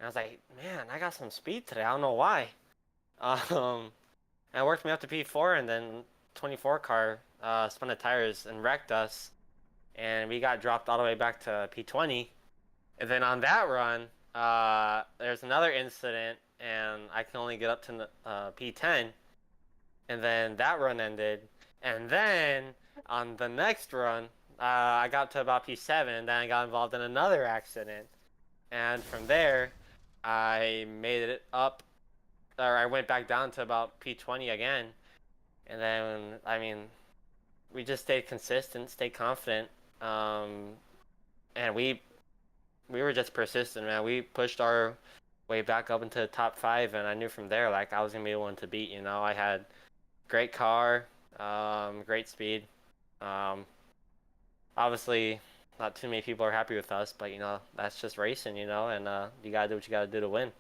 I was like, man, I got some speed today. I don't know why. And I worked me up to P4, and then 24 car spun the tires and wrecked us. And we got dropped all the way back to P20. And then on that run, there's another incident, and I can only get up to P10. And then that run ended. And then on the next run, I got to about P7, and then I got involved in another accident. And from there, I made it up, or I went back down to about P20 again. And then, we just stayed consistent, stayed confident. And we were just persistent, man. We pushed our way back up into the top 5, and I knew from there, like, I was going to be the one to beat, I had great car, great speed. Obviously, not too many people are happy with us, but, that's just racing, and you got to do what you got to do to win.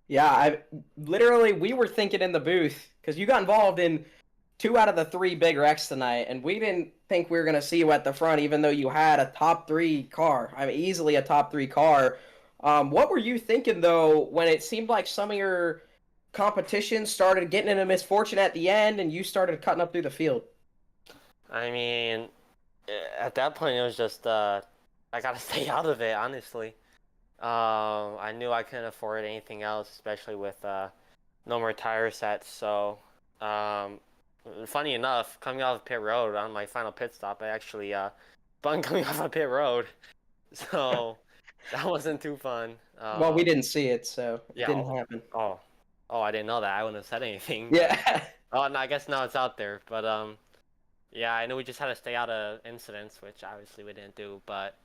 Yeah, we were thinking in the booth, because you got involved in 2 out of the 3 big wrecks tonight, and we didn't think we were going to see you at the front, even though you had a top 3 car. Easily a top 3 car. What were you thinking, though, when it seemed like some of your competition started getting into misfortune at the end, and you started cutting up through the field? At that point, it was just, I got to stay out of it, honestly. I knew I couldn't afford anything else, especially with no more tire sets, so... funny enough, coming off of pit road on my final pit stop, I actually spun coming off of pit road, so that wasn't too fun. Well, we didn't see it, so it yeah, didn't happen. Oh, I didn't know that. I wouldn't have said anything. Yeah. Oh, no, I guess now it's out there, but yeah, I knew we just had to stay out of incidents, which obviously we didn't do, but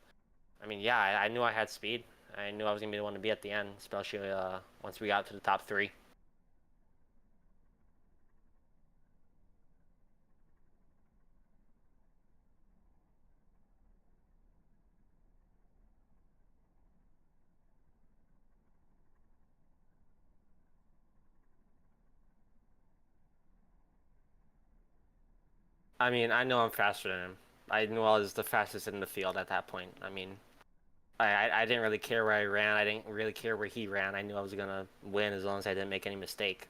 yeah, I knew I had speed. I knew I was gonna be the one to be at the end, especially once we got to the top 3. I know I'm faster than him. I knew I was the fastest in the field at that point. I didn't really care where I ran. I didn't really care where he ran. I knew I was gonna win as long as I didn't make any mistake.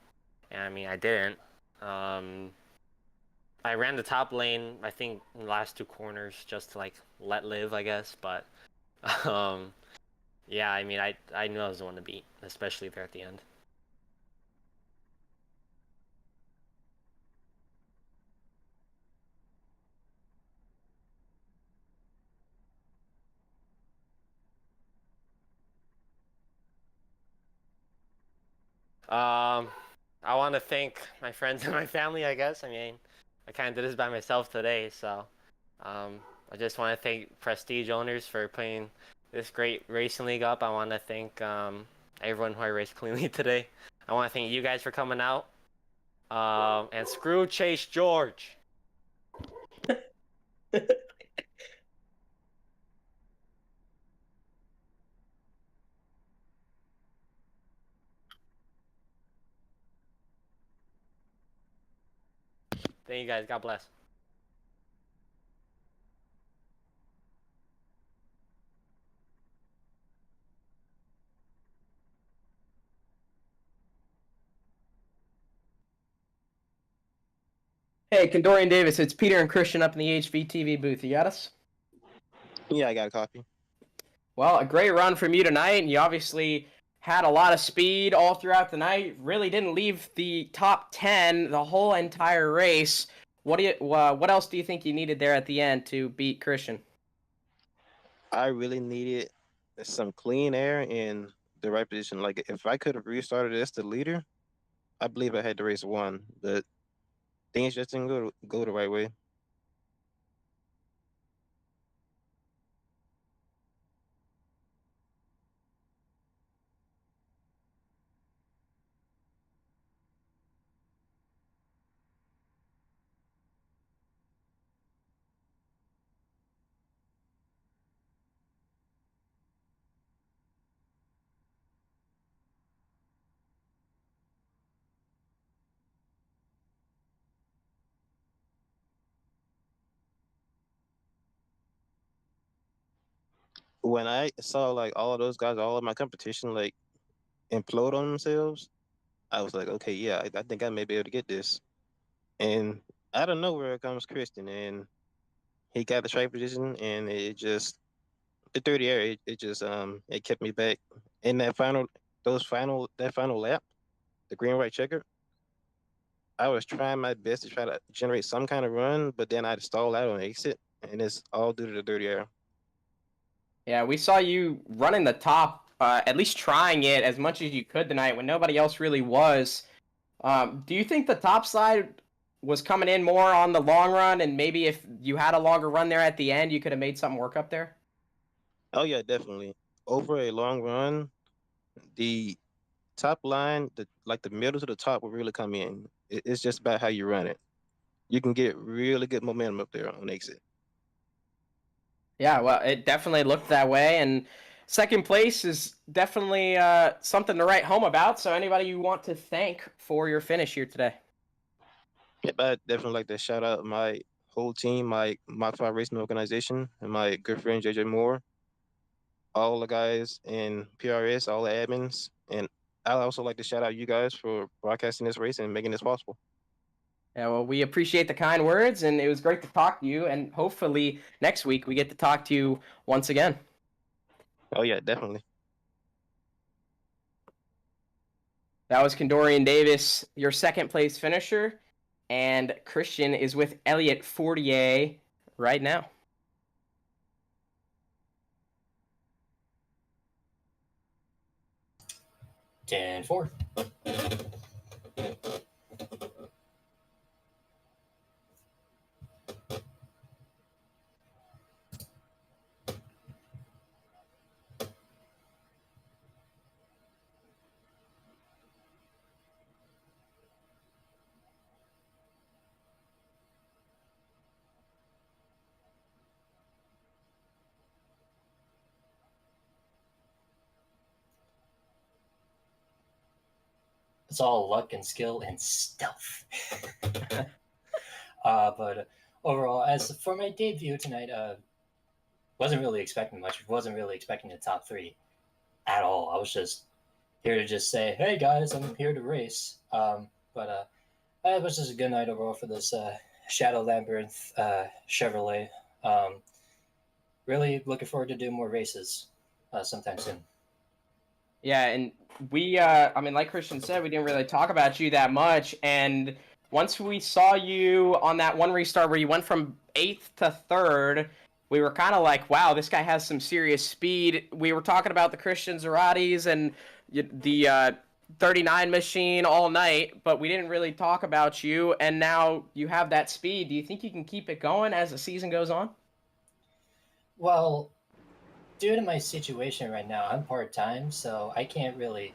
And I didn't. I ran the top lane, I think, in the last 2 corners just to, like, let live, I guess. But, Yeah, I mean, I knew I was the one to beat, especially there at the end. Um, I want to thank my friends and my family, I guess. I mean, I kind of did this by myself today, so I just want to thank Prestige owners for putting this great racing league up. I want to thank everyone who I raced cleanly today. I want to thank you guys for coming out. And screw Chase George. Thank you guys. God bless. Hey, Condorian Davis, it's Peter and Christian up in the HVTV booth. You got us? Yeah, I got a copy. Well, a great run from you tonight. You obviously had a lot of speed all throughout the night. Really didn't leave the top 10 the whole entire race. What else do you think you needed there at the end to beat Christian? I really needed some clean air in the right position. Like if I could have restarted as the leader, I believe I had the race won. But things just didn't go the right way. When I saw like all of those guys, all of my competition, like implode on themselves, I was like, okay, yeah, I think I may be able to get this. And out of nowhere comes Christian, and he got the strike position, and it just the 30 air, it just it kept me back. In that final lap, the green white checker, I was trying my best to try to generate some kind of run, but then I'd stall out on exit, and it's all due to the dirty air. Yeah, we saw you running the top, at least trying it as much as you could tonight when nobody else really was. Do you think the top side was coming in more on the long run, and maybe if you had a longer run there at the end, you could have made something work up there? Oh yeah, definitely. Over a long run, the top line, the middle to the top will really come in. It's just about how you run it. You can get really good momentum up there on exit. Yeah, well, it definitely looked that way, and second place is definitely something to write home about. So, anybody you want to thank for your finish here today? Yep, I definitely like to shout out my whole team, my Mach 5 Racing organization, and my good friend JJ Moore, all the guys in PRS, all the admins, and I also like to shout out you guys for broadcasting this race and making this possible. Yeah, well, we appreciate the kind words, and it was great to talk to you. And hopefully next week we get to talk to you once again. Oh yeah, definitely. That was Condorian Davis, your second place finisher, and Christian is with Elliot Fortier right now. Ten four. It's all luck and skill and stealth. But overall, as for my debut tonight, wasn't really expecting much. Wasn't really expecting the top three at all. I was just here to just say, "Hey guys, I'm here to race." But it was just a good night overall for this Shadow Labyrinth Chevrolet. Really looking forward to doing more races sometime soon. Yeah, and we, I mean, like Christian said, we didn't really talk about you that much. And once we saw you on that one restart where you went from 8th to 3rd, we were kind of like, wow, this guy has some serious speed. We were talking about the Christian Zeratis and the 39 machine all night, but we didn't really talk about you. And now you have that speed. Do you think you can keep it going as the season goes on? Well, due to my situation right now, I'm part-time, so I can't really.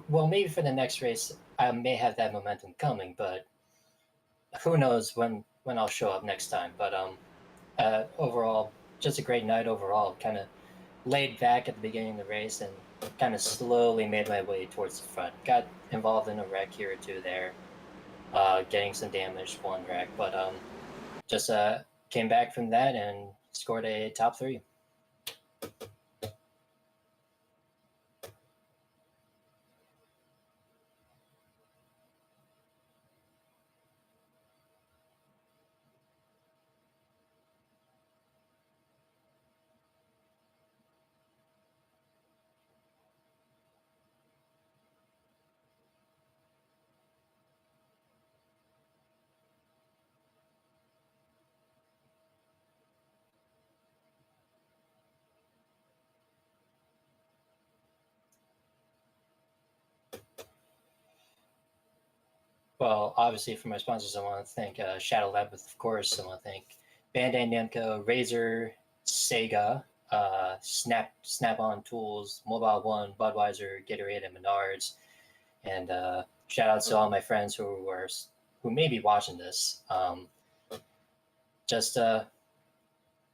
Well, maybe for the next race, I may have that momentum coming, but who knows when I'll show up next time. But overall, just a great night overall. Kind of laid back at the beginning of the race and kind of slowly made my way towards the front. Got involved in a wreck here or two there, getting some damage, one wreck, but just came back from that and scored a top 3. Well, obviously, for my sponsors, I want to thank Shadow Lab, of course. I want to thank Bandai Namco, Razer, Sega, Snap On Tools, Mobile One, Budweiser, Gatorade, and Menards. And shout out to all my friends who may be watching this. Just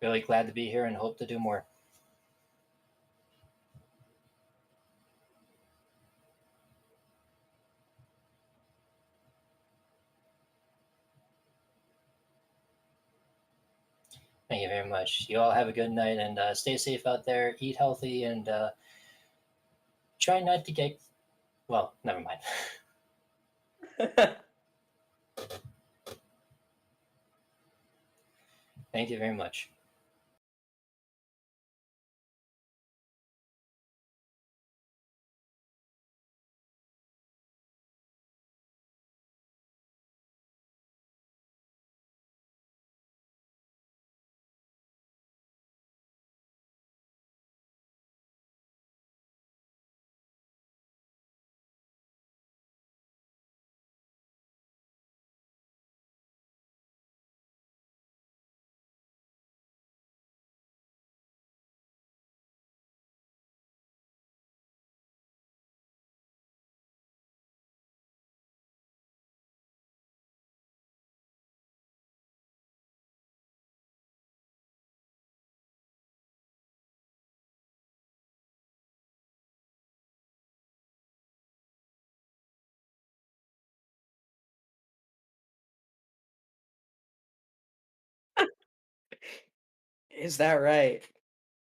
really glad to be here and hope to do more. Thank you very much. You all have a good night and stay safe out there. Eat healthy and try not to get. Well, never mind. Thank you very much. Is that right?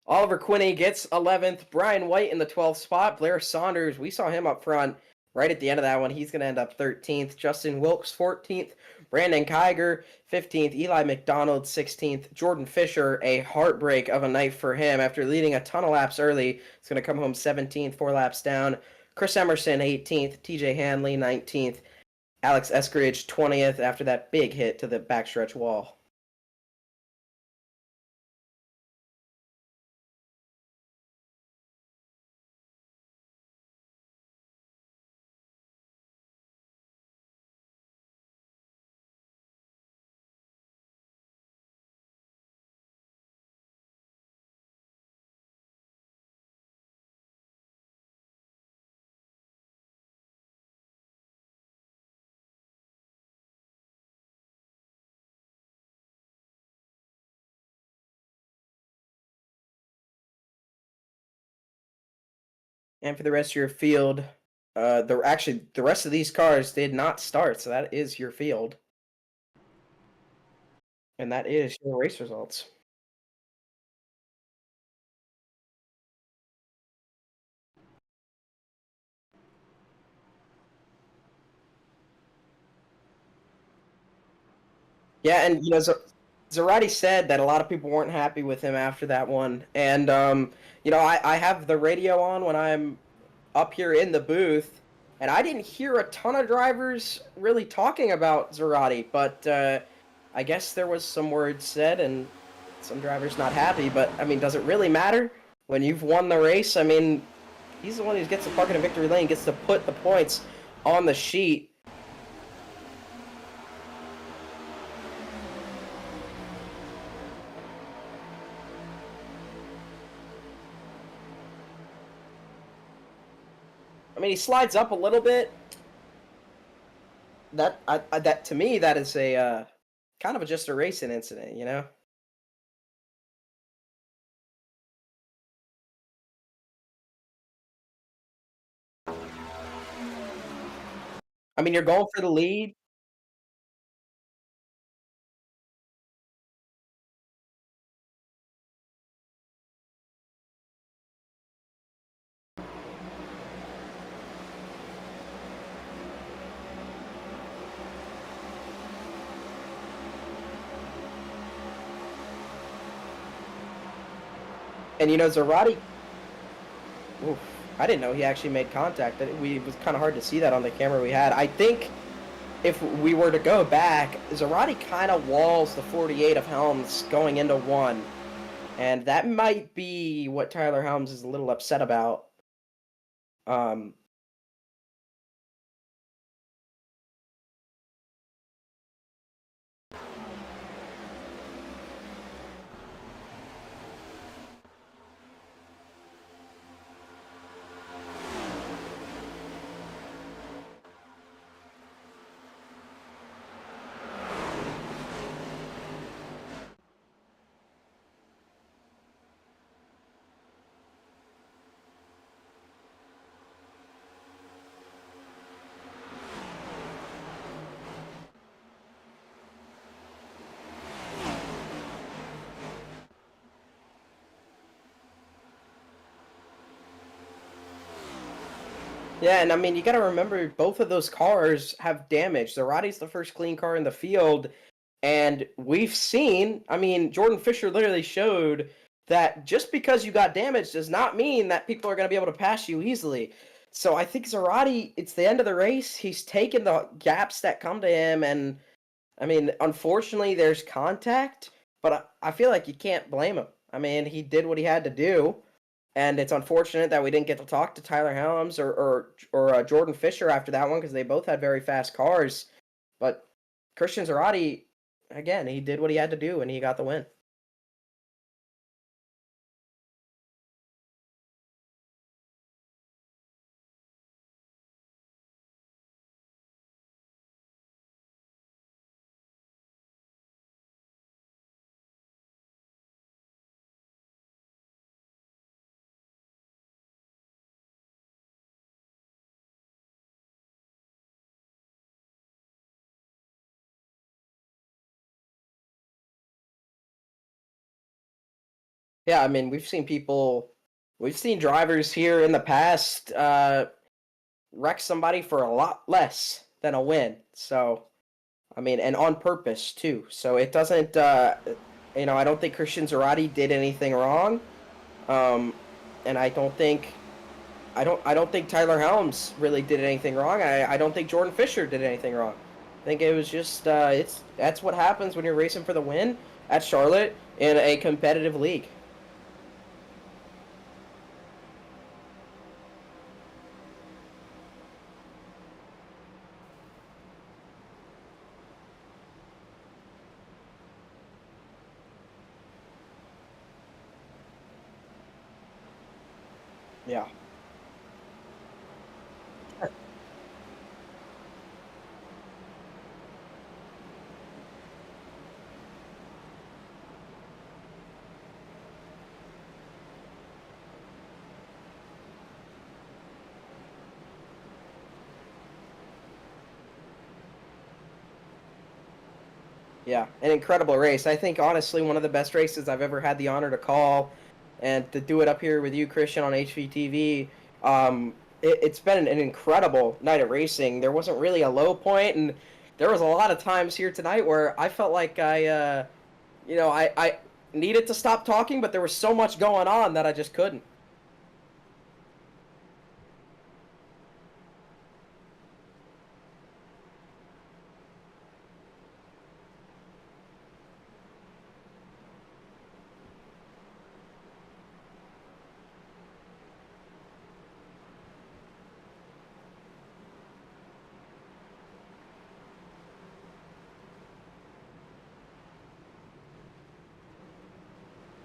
Oliver Quinney gets 11th. Brian White in the 12th spot. Blair Saunders, we saw him up front right at the end of that one. He's going to end up 13th. Justin Wilkes, 14th. Brandon Kiger, 15th. Eli McDonald, 16th. Jordan Fisher, a heartbreak of a night for him after leading a ton of laps early. He's going to come home 17th, 4 laps down. Chris Emerson, 18th. TJ Hanley, 19th. Alex Eskridge, 20th after that big hit to the backstretch wall. And for the rest of your field, the rest of these cars did not start, so that is your field. And that is your race results. Yeah, and so Zarate said that a lot of people weren't happy with him after that one, and I have the radio on when I'm up here in the booth, and I didn't hear a ton of drivers really talking about Zarate, but I guess there was some words said, and some drivers not happy. But I mean, does it really matter when you've won the race? I mean, he's the one who gets to park in a victory lane, gets to put the points on the sheet. I mean, he slides up a little bit. That to me, that is a kind of just a racing incident, you know. I mean, you're going for the lead. And you know, Zarate. Oof, I didn't know he actually made contact. It was kind of hard to see that on the camera we had. I think if we were to go back, Zarate kind of walls the 48 of Helms going into one, and that might be what Tyler Helms is a little upset about. Um, Yeah, and I mean, you got to remember both of those cars have damage. Zarate's the first clean car in the field, and we've seen, I mean, Jordan Fisher literally showed that just because you got damaged does not mean that people are going to be able to pass you easily. So I think Zarate, it's the end of the race. He's taken the gaps that come to him, and I mean, unfortunately, there's contact, but I feel like you can't blame him. I mean, he did what he had to do. And it's unfortunate that we didn't get to talk to Tyler Helms or Jordan Fisher after that one because they both had very fast cars. But Christian Zarate, again, he did what he had to do and he got the win. Yeah, I mean, we've seen drivers here in the past wreck somebody for a lot less than a win. So, I mean, and on purpose too. So it doesn't, I don't think Christian Zarate did anything wrong. Um, and I don't think Tyler Helms really did anything wrong. I don't think Jordan Fisher did anything wrong. I think it was just that's what happens when you're racing for the win at Charlotte in a competitive league. Yeah. Yeah, an incredible race. I think honestly one of the best races I've ever had the honor to call, and to do it up here with you, Christian, on HVTV. It's been an incredible night of racing. There wasn't really a low point, and there was a lot of times here tonight where I felt like I I needed to stop talking, but there was so much going on that I just couldn't.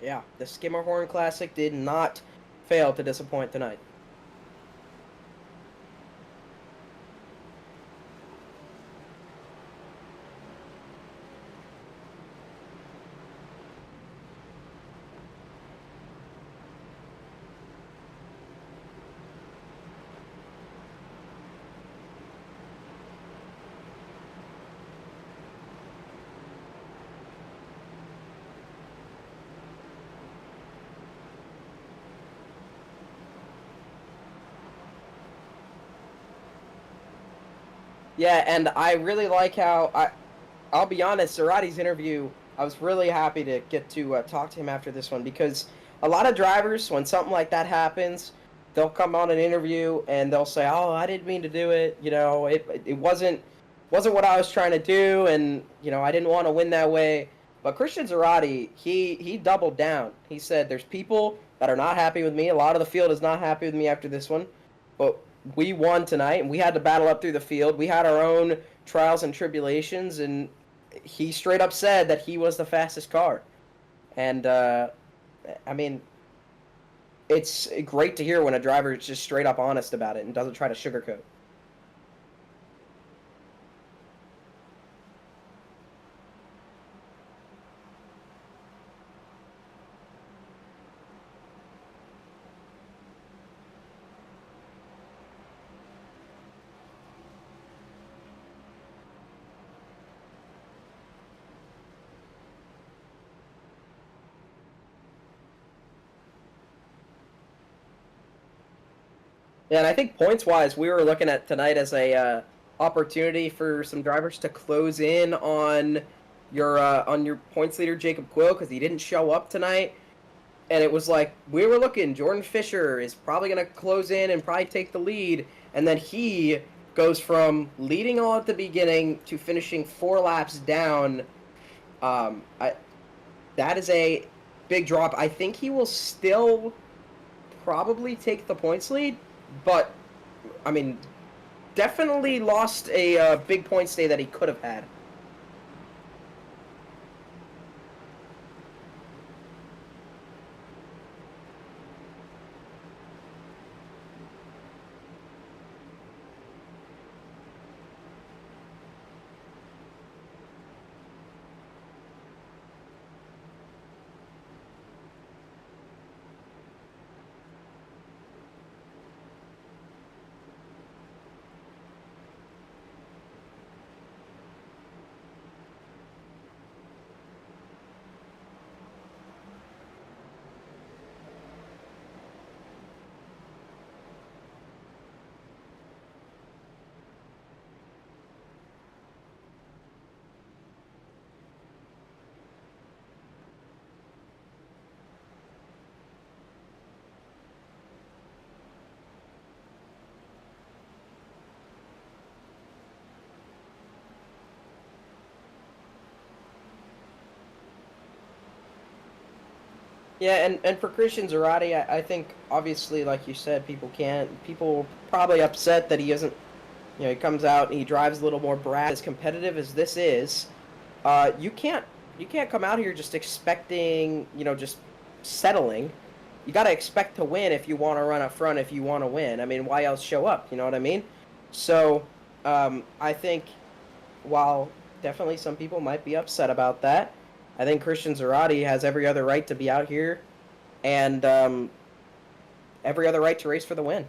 Yeah, the Skimmerhorn Classic did not fail to disappoint tonight. Yeah, and I really like how I'll be honest, Zarati's interview, I was really happy to get to talk to him after this one because a lot of drivers, when something like that happens, they'll come on an interview and they'll say, "Oh, I didn't mean to do it. It wasn't what I was trying to do, and I didn't want to win that way." But Christian Zarati, he doubled down. He said, "There's people that are not happy with me. A lot of the field is not happy with me after this one, but we won tonight, and we had to battle up through the field. We had our own trials and tribulations, and he straight up said that he was the fastest car." And I mean, it's great to hear when a driver is just straight up honest about it and doesn't try to sugarcoat. Yeah, and I think points wise, we were looking at tonight as a opportunity for some drivers to close in on your points leader Jacob Quill because he didn't show up tonight. And it was like we were looking. Jordan Fisher is probably going to close in and probably take the lead, and then he goes from leading all at the beginning to finishing 4 laps down. I That is a big drop. I think he will still probably take the points lead, but I mean, definitely lost a big points day that he could have had. Yeah, and for Christian Zarate, I think obviously, like you said, people probably upset that he isn't, he comes out and he drives a little more brash. As competitive as this is, you can't come out here just expecting, just settling. You got to expect to win if you want to run up front. If you want to win, I mean, why else show up? You know what I mean? So, I think while definitely some people might be upset about that, I think Christian Zarate has every other right to be out here and every other right to race for the win.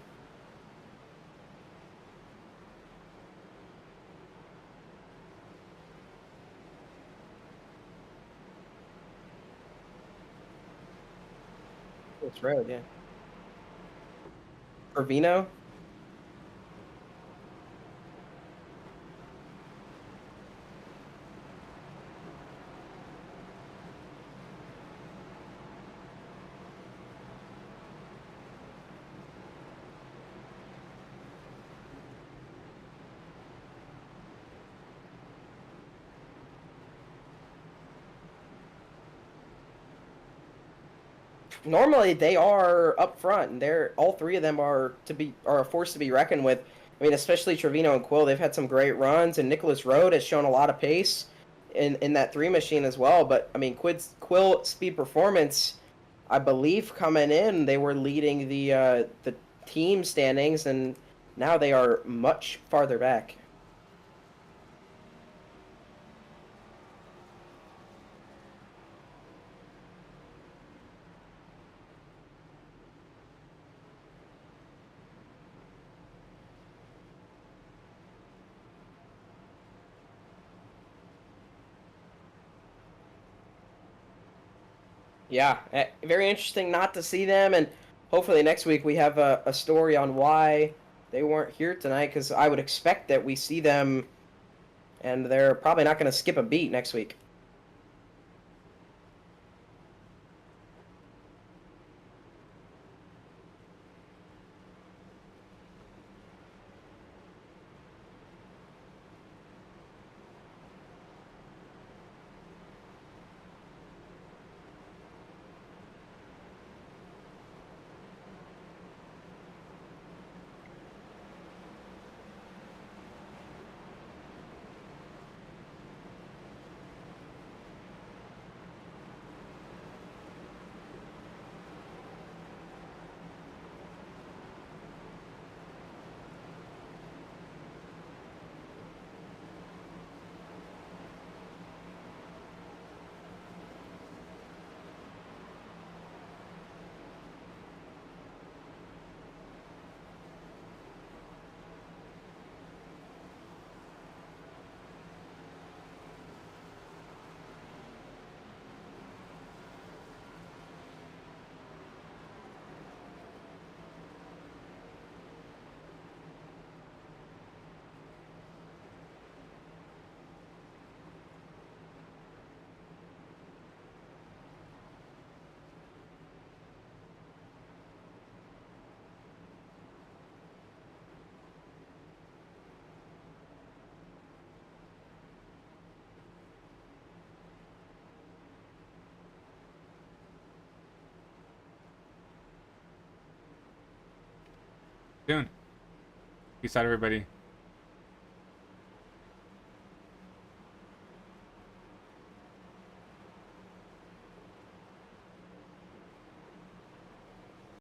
It's road, yeah. For Vino? normally they are up front, and they're all three of them are a force to be reckoned with. I mean, especially Trevino and Quill, they've had some great runs, and Nicholas Road has shown a lot of pace in that 3 machine as well. But I mean, Quill speed performance, I believe coming in they were leading the team standings, and now they are much farther back. Yeah, very interesting not to see them, and hopefully next week we have a story on why they weren't here tonight, because I would expect that we see them, and they're probably not going to skip a beat next week. Soon. Peace out, everybody.